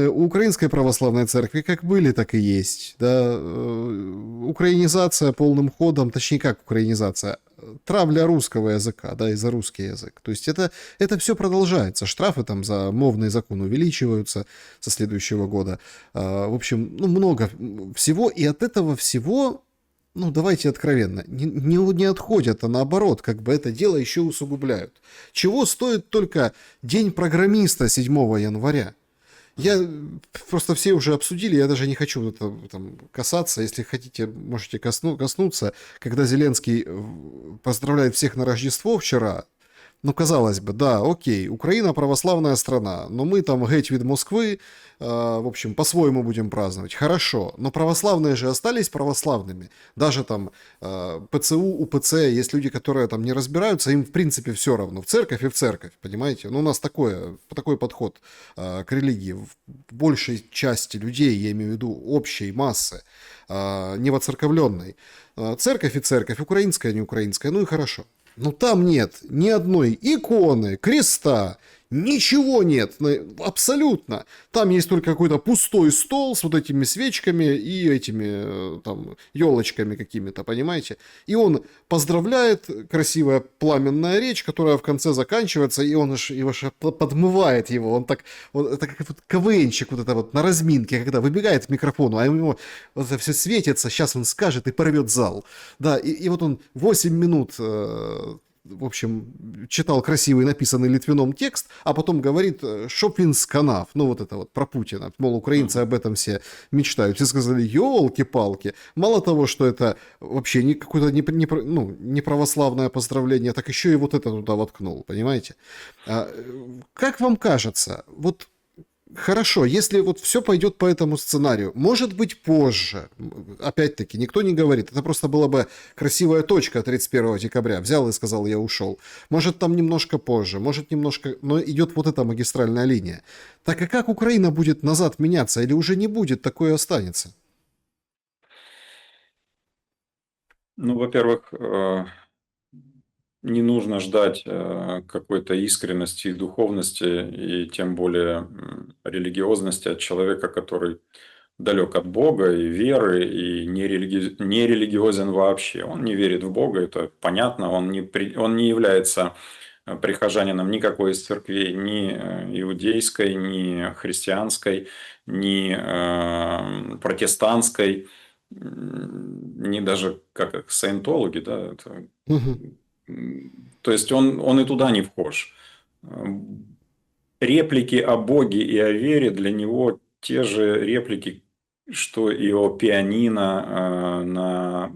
у Украинской Православной Церкви как были, так и есть. Да? Украинизация полным ходом, точнее как украинизация, травля русского языка, да, и за русский язык. То есть это все продолжается. Штрафы там за мовный закон увеличиваются со следующего года. В общем, ну, много всего. И от этого всего, ну, давайте откровенно, не отходят, а наоборот, как бы это дело еще усугубляют. Чего стоит только День программиста 7 января? Просто все уже обсудили, я даже не хочу это, там, касаться. Если хотите, можете коснуться. Когда Зеленский поздравляет всех на Рождество вчера, Ну, казалось бы, да, окей, Украина православная страна, но мы там геть від Москвы, в общем, по-своему будем праздновать. Хорошо, но православные же остались православными. Даже там ПЦУ, УПЦ, есть люди, которые там не разбираются, им в принципе все равно, в церковь и в церковь, понимаете? Ну, у нас такой подход к религии. В большей части людей, я имею в виду общей массы, не воцерковленной. Церковь и церковь, украинская, не украинская, ну и хорошо. Но там нет ни одной иконы, креста, ничего нет, абсолютно. Там есть только какой-то пустой стол с вот этими свечками и этими там елочками какими-то, понимаете? И он поздравляет, красивая пламенная речь, которая в конце заканчивается, и он его подмывает его. Он так, это как вот КВНчик вот это вот на разминке, когда выбегает к микрофону, а ему вот это все светится, сейчас он скажет и порвет зал. Да, и вот он 8 минут в общем, читал красивый написанный Литвином текст, а потом говорит, чтоб він сканав, ну вот это вот про Путина, мол, украинцы об этом все мечтают. Все сказали, елки-палки, мало того, что это вообще какое-то не православное поздравление, так еще и вот это туда воткнул, понимаете? Как вам кажется, вот хорошо, если вот все пойдет по этому сценарию, может быть позже, опять-таки, никто не говорит, это просто была бы красивая точка 31 декабря, взял и сказал, я ушел. Может там немножко позже, может немножко, но идет вот эта магистральная линия. Так и как Украина будет назад меняться или уже не будет, такое останется? Ну, во-первых, не нужно ждать какой-то искренности и духовности, и тем более религиозности от человека, который далек от Бога и веры, и не религиозен вообще. Он не верит в Бога, это понятно, он не является прихожанином никакой из церквей, ни иудейской, ни христианской, ни протестантской, ни даже как саентологи, да, это Угу. то есть он и туда не вхож. Реплики о Боге и о вере для него те же реплики, что и о пианино на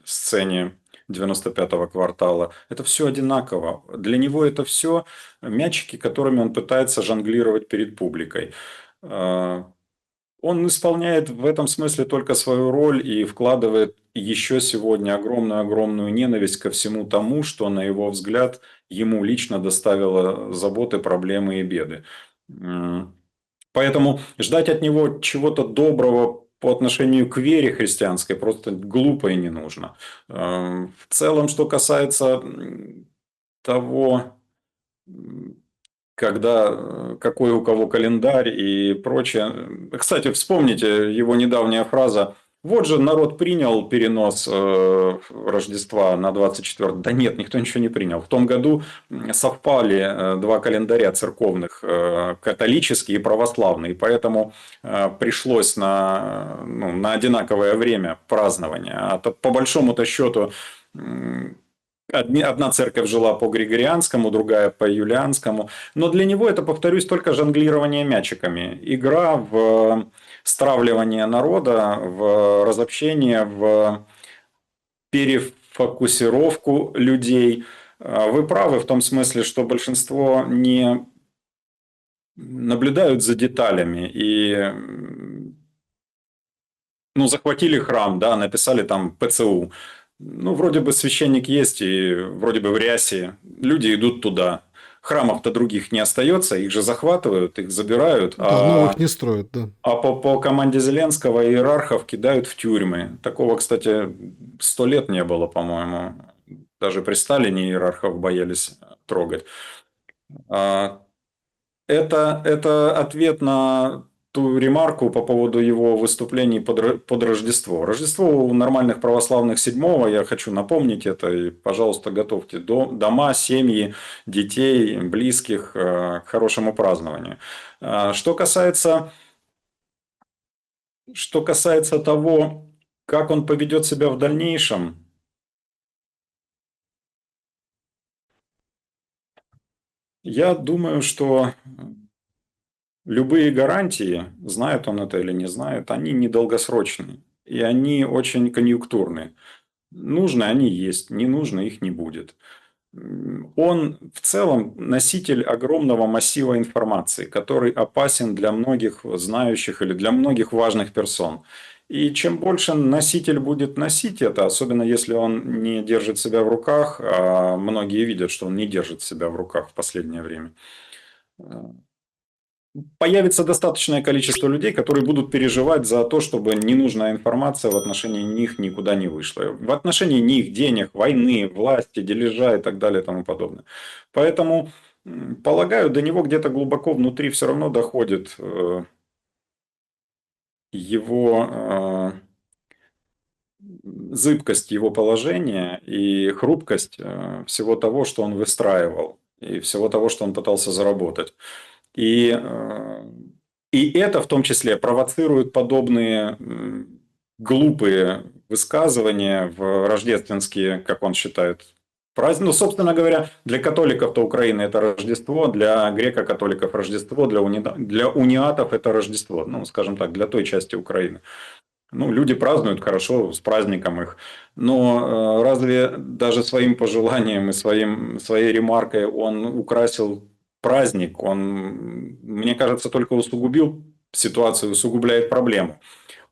сцене 95-го квартала. Это все одинаково. Для него это все мячики, которыми он пытается жонглировать перед публикой. Он исполняет в этом смысле только свою роль и вкладывает еще сегодня огромную-огромную ненависть ко всему тому, что, на его взгляд, ему лично доставило заботы, проблемы и беды. Поэтому ждать от него чего-то доброго по отношению к вере христианской просто глупо и не нужно. В целом, что касается того, какой у кого календарь и прочее. Кстати, вспомните его недавняя фраза. Вот же народ принял перенос Рождества на 24. Да нет, никто ничего не принял. В том году совпали два календаря церковных, католический и православный. Поэтому пришлось на одинаковое время празднования. А по большому-то счету одна церковь жила по григорианскому, другая по юлианскому. Но для него это, повторюсь, только жонглирование мячиками. Игра в стравливание народа, в разобщение, в перефокусировку людей. Вы правы в том смысле, что большинство не наблюдают за деталями и захватили храм, да, написали там ПЦУ. Вроде бы священник есть, и вроде бы в рясе. Люди идут туда. Храмов-то других не остается, их же захватывают, их забирают. Да, новых не строят, да. А по команде Зеленского иерархов кидают в тюрьмы. Такого, кстати, 100 лет не было, по-моему. Даже при Сталине иерархов боялись трогать. Это ответ на ту ремарку по поводу его выступлений под Рождество. Рождество у нормальных православных 7-го, я хочу напомнить это, и, пожалуйста, готовьте дома, семьи, детей, близких к хорошему празднованию. Что касается того, как он поведет себя в дальнейшем, я думаю, что любые гарантии, знает он это или не знает, они недолгосрочные. И они очень конъюнктурные. Нужны они есть, не нужно их не будет. Он в целом носитель огромного массива информации, который опасен для многих знающих или для многих важных персон. И чем больше носитель будет носить это, особенно если он не держит себя в руках, а многие видят, что он не держит себя в руках в последнее время, появится достаточное количество людей, которые будут переживать за то, чтобы ненужная информация в отношении них никуда не вышла. В отношении них денег, войны, власти, дележа и так далее и тому подобное. Поэтому, полагаю, до него где-то глубоко внутри все равно доходит его зыбкость его положения и хрупкость всего того, что он выстраивал, и всего того, что он пытался заработать. И, и это в том числе провоцирует подобные глупые высказывания в рождественские, как он считает, праздники. Ну, собственно говоря, для католиков-то Украина это Рождество, для греко-католиков Рождество, для униатов это Рождество, ну, скажем так, для той части Украины. Ну, люди празднуют хорошо, с праздником их. Но разве даже своим пожеланием и своей ремаркой он украсил праздник? Он, мне кажется, только усугубил ситуацию, усугубляет проблему.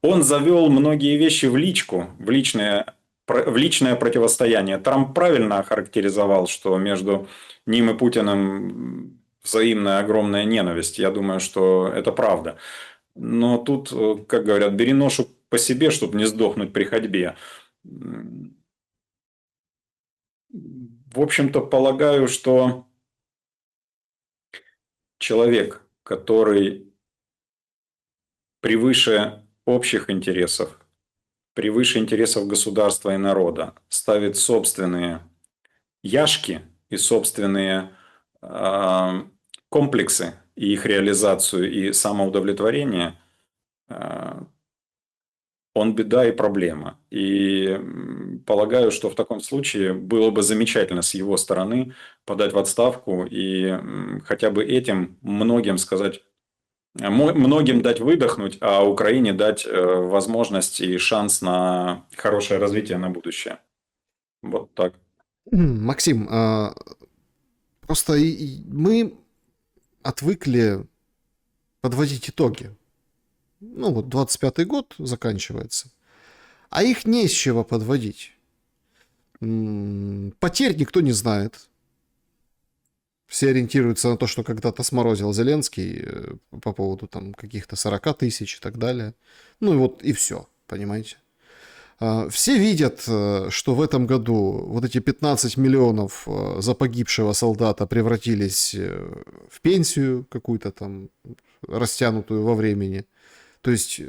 Он завел многие вещи в личку, в личное противостояние. Трамп правильно охарактеризовал, что между ним и Путиным взаимная огромная ненависть. Я думаю, что это правда. Но тут, как говорят, бери ношу по себе, чтобы не сдохнуть при ходьбе. В общем-то, полагаю, что человек, который превыше общих интересов, превыше интересов государства и народа, ставит собственные яшки и собственные комплексы, и их реализацию, и самоудовлетворение, он беда и проблема. И полагаю, что в таком случае было бы замечательно с его стороны подать в отставку и хотя бы этим многим сказать, многим дать выдохнуть, а Украине дать возможность и шанс на хорошее развитие на будущее. Вот так. Максим, просто мы отвыкли подводить итоги. Ну вот 25-й год заканчивается, а их не с чего подводить. Потерь никто не знает. Все ориентируются на то, что когда-то сморозил Зеленский по поводу там каких-то 40 тысяч и так далее. Ну и вот и все, понимаете. Все видят, что в этом году вот эти 15 миллионов за погибшего солдата превратились в пенсию какую-то там растянутую во времени. То есть,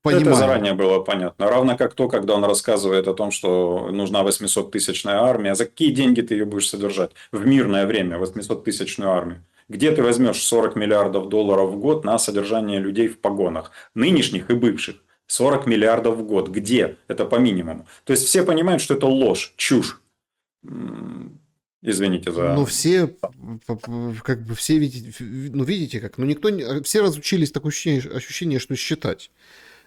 понимаю. Это заранее было понятно. Равно как то, когда он рассказывает о том, что нужна 800-тысячная армия. За какие деньги ты ее будешь содержать? В мирное время 800-тысячную армию. Где ты возьмешь 40 миллиардов долларов в год на содержание людей в погонах? Нынешних и бывших. 40 миллиардов в год. Где? Это по минимуму. То есть, все понимают, что это ложь, чушь. Извините за... Но все, как бы все видите, ну видите как, ну никто, все разучились такое ощущение, что считать.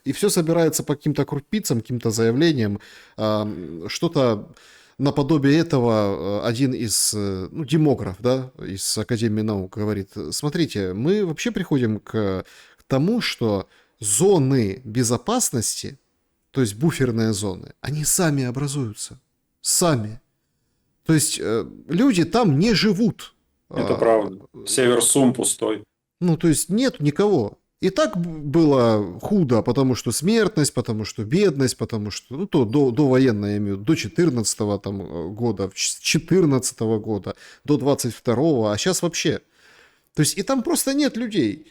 И все собирается по каким-то крупицам, каким-то заявлениям. Что-то наподобие этого один из, ну, демограф, да, из Академии наук говорит, смотрите, мы вообще приходим к тому, что зоны безопасности, то есть буферные зоны, они сами образуются. Сами. То есть люди там не живут. Это правда. Север Сум пустой. Ну, то есть нет никого. И так было худо, потому что смертность, потому что бедность, потому что, ну, то до военной, я имею в виду, до 14 там, года, с 14 года, до 22-го, а сейчас вообще. То есть и там просто нет людей.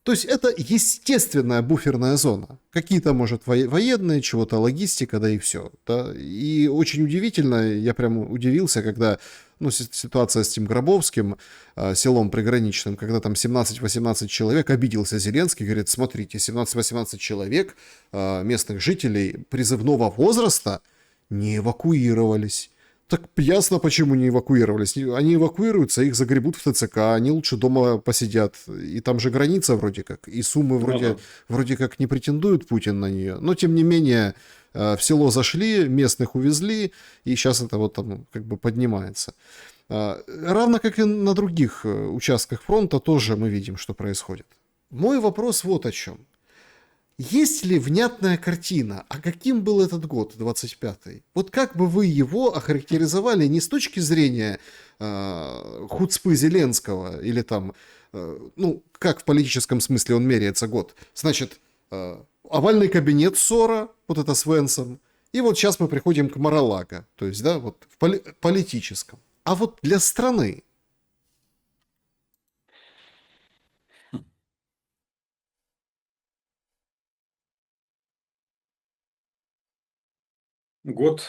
То есть это естественная буферная зона. Какие-то, может, военные, чего-то логистика, да и все. Да? И очень удивительно, я прям удивился, когда, ну, ситуация с тем Гробовским, селом приграничным, когда там 17-18 человек, обиделся Зеленский, говорит, смотрите, 17-18 человек, местных жителей призывного возраста, не эвакуировались. Так ясно, почему не эвакуировались. Они эвакуируются, их загребут в ТЦК, они лучше дома посидят. И там же граница вроде как, и Сумы Ну вроде, да. вроде как не претендует Путин на нее. Но тем не менее, в село зашли, местных увезли, и сейчас это вот там как бы поднимается. Равно как и на других участках фронта тоже мы видим, что происходит. Мой вопрос вот о чем. Есть ли внятная картина, а каким был этот год, 25-й? Вот как бы вы его охарактеризовали не с точки зрения хуцпы Зеленского, или там, ну, как в политическом смысле он меряется год. Значит, овальный кабинет ссора, вот это с Венсом, и вот сейчас мы приходим к Маралага, то есть, да, вот в политическом. А вот для страны. Год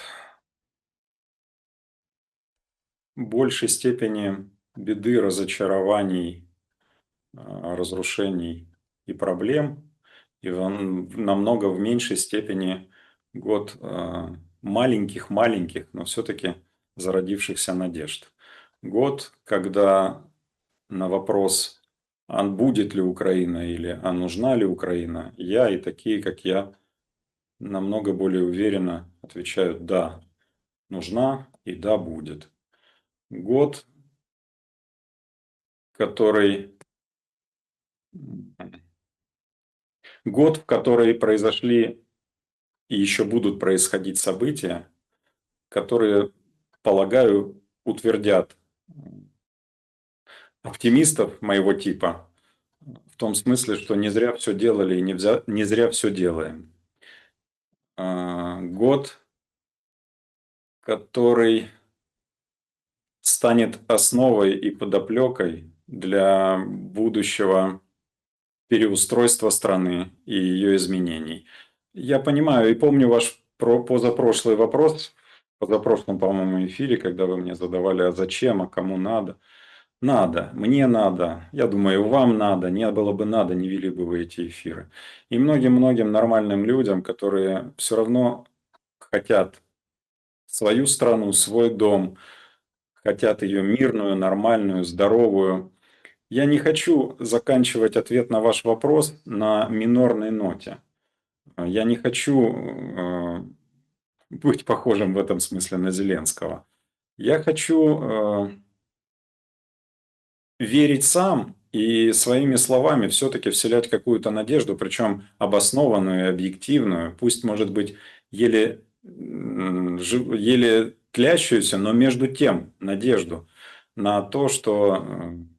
большей степени беды, разочарований, разрушений и проблем, и он намного в меньшей степени год маленьких, но все-таки зародившихся надежд. Год, когда на вопрос, а будет ли Украина или а нужна ли Украина, я и такие, как я, намного более уверенно отвечают «да, нужна и да, будет». Год, который Год, в который произошли и еще будут происходить события, которые, полагаю, утвердят оптимистов моего типа в том смысле, что не зря все делали и не зря все делаем. Год, который станет основой и подоплекой для будущего переустройства страны и ее изменений. Я понимаю и помню ваш позапрошлый вопрос, в позапрошлом, по-моему, эфире, когда вы мне задавали, а зачем, а кому надо. Надо, мне надо, я думаю, вам надо, не было бы надо, не вели бы вы эти эфиры. И многим-многим нормальным людям, которые все равно хотят свою страну, свой дом, хотят ее мирную, нормальную, здоровую. Я не хочу заканчивать ответ на ваш вопрос на минорной ноте. Я не хочу быть похожим в этом смысле на Зеленского. Я хочу верить сам и своими словами все-таки вселять какую-то надежду, причем обоснованную и объективную, пусть, может быть, еле тлящуюся, но между тем надежду на то, что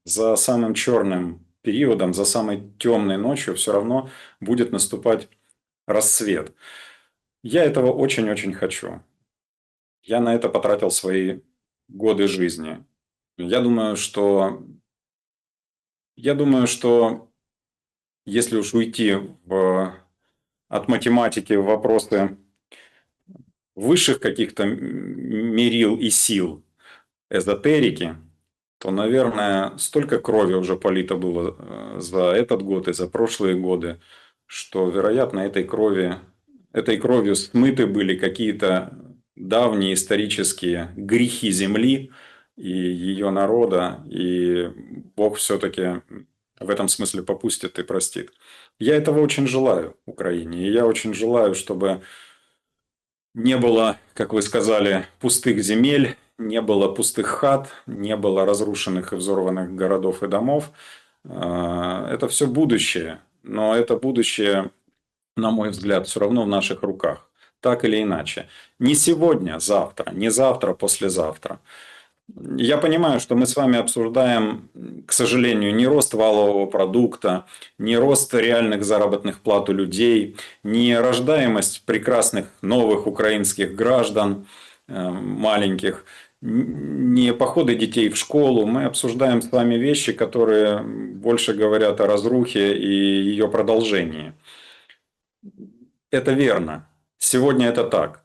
за самым черным периодом, за самой темной ночью все равно будет наступать рассвет. Я этого очень-очень хочу. Я на это потратил свои годы жизни. Я думаю, что если уж уйти от математики в вопросы высших каких-то мерил и сил, эзотерики, то, наверное, столько крови уже полито было за этот год и за прошлые годы, что, вероятно, этой кровью смыты были какие-то давние исторические грехи Земли и ее народа, и Бог все-таки в этом смысле попустит и простит. Я этого очень желаю Украине, и я очень желаю, чтобы не было, как вы сказали, пустых земель, не было пустых хат, не было разрушенных и взорванных городов и домов. Это все будущее, но это будущее, на мой взгляд, все равно в наших руках, так или иначе. Не сегодня, завтра, не завтра, послезавтра. Я понимаю, что мы с вами обсуждаем, к сожалению, не рост валового продукта, не рост реальных заработных плат у людей, не рождаемость прекрасных новых украинских граждан, маленьких, не походы детей в школу. Мы обсуждаем с вами вещи, которые больше говорят о разрухе и ее продолжении. Это верно. Сегодня это так.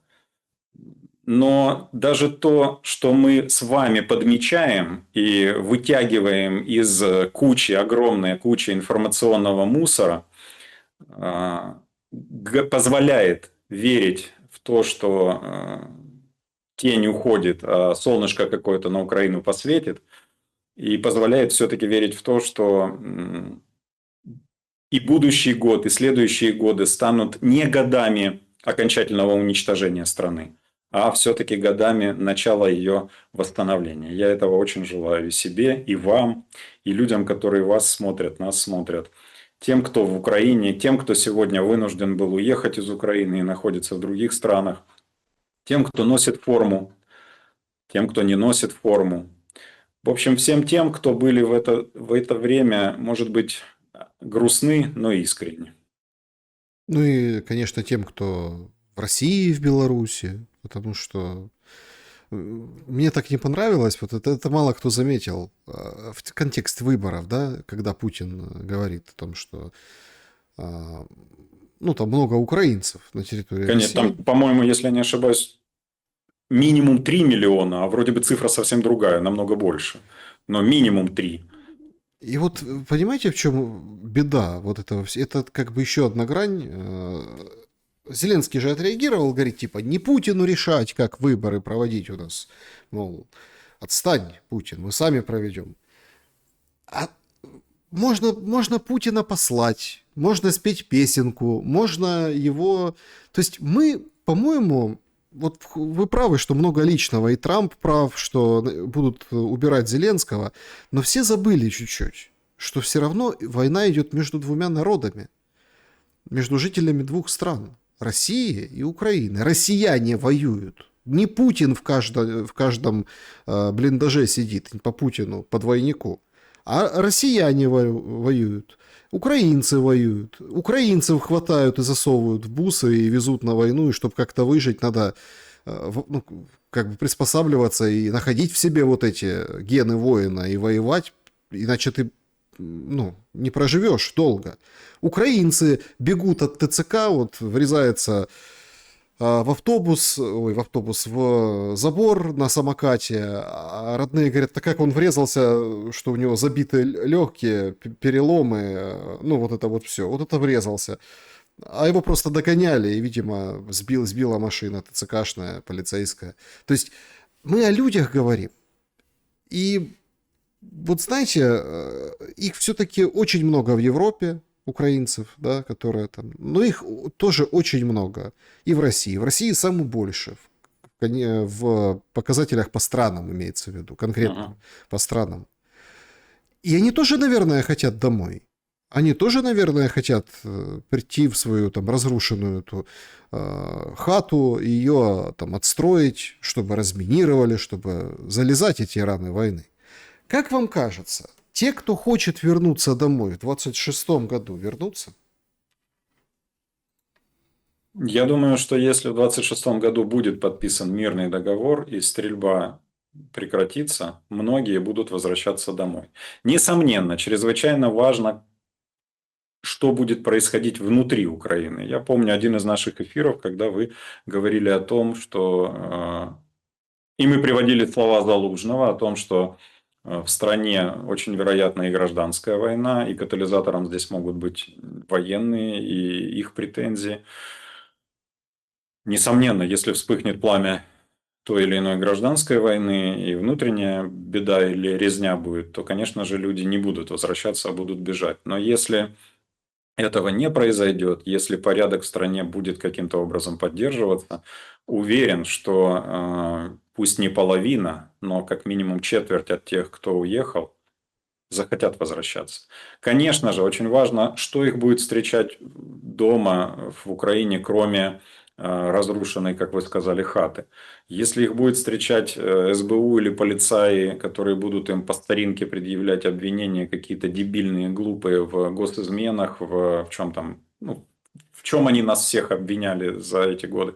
Но даже то, что мы с вами подмечаем и вытягиваем из огромной кучи информационного мусора, позволяет верить в то, что тень уходит, а солнышко какое-то на Украину посветит, и позволяет все-таки верить в то, что и будущий год, и следующие годы станут не годами окончательного уничтожения страны, а все-таки годами начала ее восстановления. Я этого очень желаю и себе, и вам, и людям, которые вас смотрят, нас смотрят. Тем, кто в Украине, тем, кто сегодня вынужден был уехать из Украины и находится в других странах, тем, кто носит форму, тем, кто не носит форму. В общем, всем тем, кто были в это время, может быть, грустны, но искренни. Ну и, конечно, тем, кто в России и в Беларуси, потому что мне так не понравилось, вот это мало кто заметил, в контексте выборов, да, когда Путин говорит о том, что ну, там много украинцев на территории Конечно, России. там, по-моему, если я не ошибаюсь, минимум 3 миллиона, а вроде бы цифра совсем другая, намного больше. Но минимум 3. И вот понимаете, в чем беда вот этого? Это как бы еще одна грань. Зеленский же отреагировал, говорит, типа, не Путину решать, как выборы проводить у нас. Мол, отстань, Путин, мы сами проведем. А можно Путина послать, можно спеть песенку, можно его... То есть мы, по-моему, вот вы правы, что много личного, и Трамп прав, что будут убирать Зеленского, но все забыли чуть-чуть, что все равно война идет между двумя народами, между жителями двух стран, России и Украины. Россияне воюют. Не Путин в каждом блиндаже сидит по Путину, по двойнику, а россияне воюют. Украинцы воюют. Украинцев хватают и засовывают в бусы и везут на войну, и чтобы как-то выжить, надо ну, как бы приспосабливаться и находить в себе вот эти гены воина и воевать, иначе ты ну, не проживешь долго. Украинцы бегут от ТЦК, вот врезается в забор на самокате, а родные говорят, так как он врезался, что у него забиты легкие, переломы, ну вот это вот все, вот это врезался. А его просто догоняли, и, видимо, сбила машина ТЦКшная, полицейская. То есть мы о людях говорим, и вот знаете, их все-таки очень много в Европе, украинцев, да, которые там, но их тоже очень много и в России. В России самое больше в показателях по странам имеется в виду, конкретно по странам. И они тоже, наверное, хотят домой. Они тоже, наверное, хотят прийти в свою там разрушенную эту хату, ее там отстроить, чтобы разминировали, чтобы залезать эти раны войны. Как вам кажется, те, кто хочет вернуться домой в 26-м году, вернутся? Я думаю, что если в 26-м году будет подписан мирный договор и стрельба прекратится, многие будут возвращаться домой. Несомненно, чрезвычайно важно, что будет происходить внутри Украины. Я помню один из наших эфиров, когда вы говорили о том, что... И мы приводили слова Залужного о том, что в стране очень вероятна и гражданская война, и катализатором здесь могут быть военные и их претензии. Несомненно, если вспыхнет пламя той или иной гражданской войны и внутренняя беда или резня будет, то, конечно же, люди не будут возвращаться, а будут бежать. Но если этого не произойдет, если порядок в стране будет каким-то образом поддерживаться, уверен, что пусть не половина, но как минимум четверть от тех, кто уехал, захотят возвращаться. Конечно же, очень важно, что их будет встречать дома в Украине, кроме разрушенной, как вы сказали, хаты. Если их будет встречать СБУ или полицаи, которые будут им по старинке предъявлять обвинения какие-то дебильные, глупые в госизменах, в чем там, ну, в чем они нас всех обвиняли за эти годы,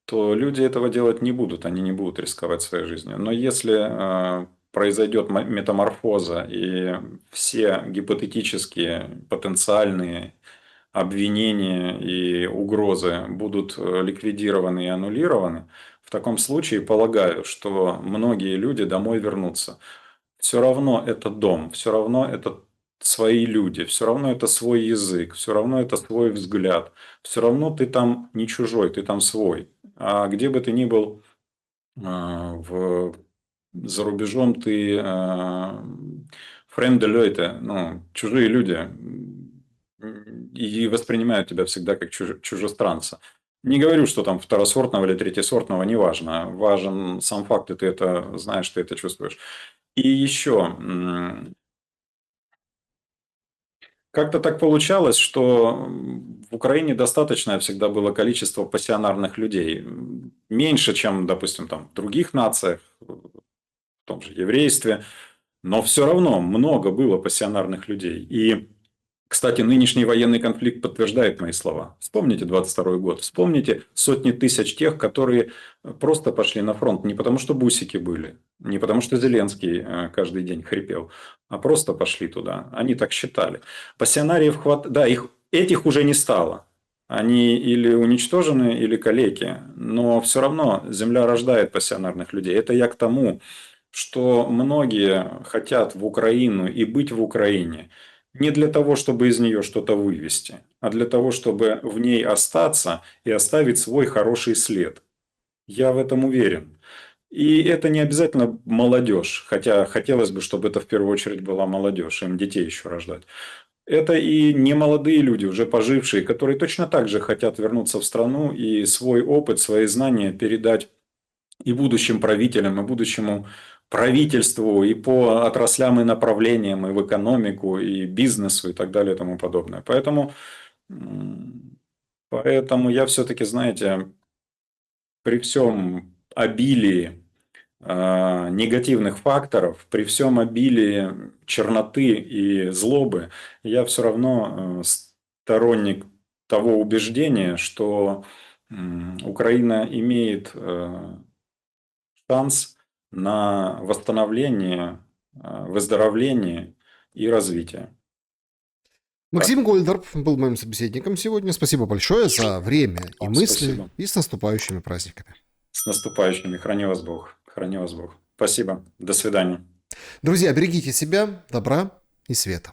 то люди этого делать не будут, они не будут рисковать своей жизнью. Но если произойдет метаморфоза и все гипотетические потенциальные обвинения и угрозы будут ликвидированы и аннулированы, в таком случае полагаю, что многие люди домой вернутся. Все равно это дом, все равно это свои люди, все равно это свой язык, все равно это свой взгляд, все равно ты там не чужой, ты там свой. А где бы ты ни был за рубежом ты fremde Leute, ну, чужие люди, и воспринимают тебя всегда как чужестранца. Не говорю, что там второсортного или третьесортного, неважно. Важен сам факт, и ты это знаешь, ты это чувствуешь. И еще, как-то так получалось, что в Украине достаточное всегда было количество пассионарных людей. Меньше, чем, допустим, там, в других нациях, в том же еврействе. Но все равно много было пассионарных людей. И, кстати, нынешний военный конфликт подтверждает мои слова. Вспомните 22 год. Вспомните сотни тысяч тех, которые просто пошли на фронт. Не потому, что бусики были. Не потому, что Зеленский каждый день хрипел. А просто пошли туда. Они так считали. Пассионариев хватает. Да, этих уже не стало. Они или уничтожены, или калеки. Но все равно земля рождает пассионарных людей. Это я к тому, что многие хотят в Украину и быть в Украине не для того, чтобы из нее что-то вывести, а для того, чтобы в ней остаться и оставить свой хороший след. Я в этом уверен. И это не обязательно молодежь, хотя хотелось бы, чтобы это в первую очередь была молодежь, им детей еще рождать. Это и не молодые люди, уже пожившие, которые точно так же хотят вернуться в страну и свой опыт, свои знания передать и будущим правителям, и будущему правительству, и по отраслям и направлениям, и в экономику, и бизнесу, и так далее, и тому подобное. Поэтому я все-таки, знаете, при всем обилии негативных факторов, при всем обилии черноты и злобы, я все равно сторонник того убеждения, что Украина имеет шанс на восстановление, выздоровление и развитие. Так, Максим Гольдорп был моим собеседником сегодня. Спасибо большое за время и вам мысли. спасибо. И с наступающими праздниками. С наступающими. Храни вас Бог. Храни вас Бог. Спасибо. До свидания. Друзья, берегите себя, добра и света.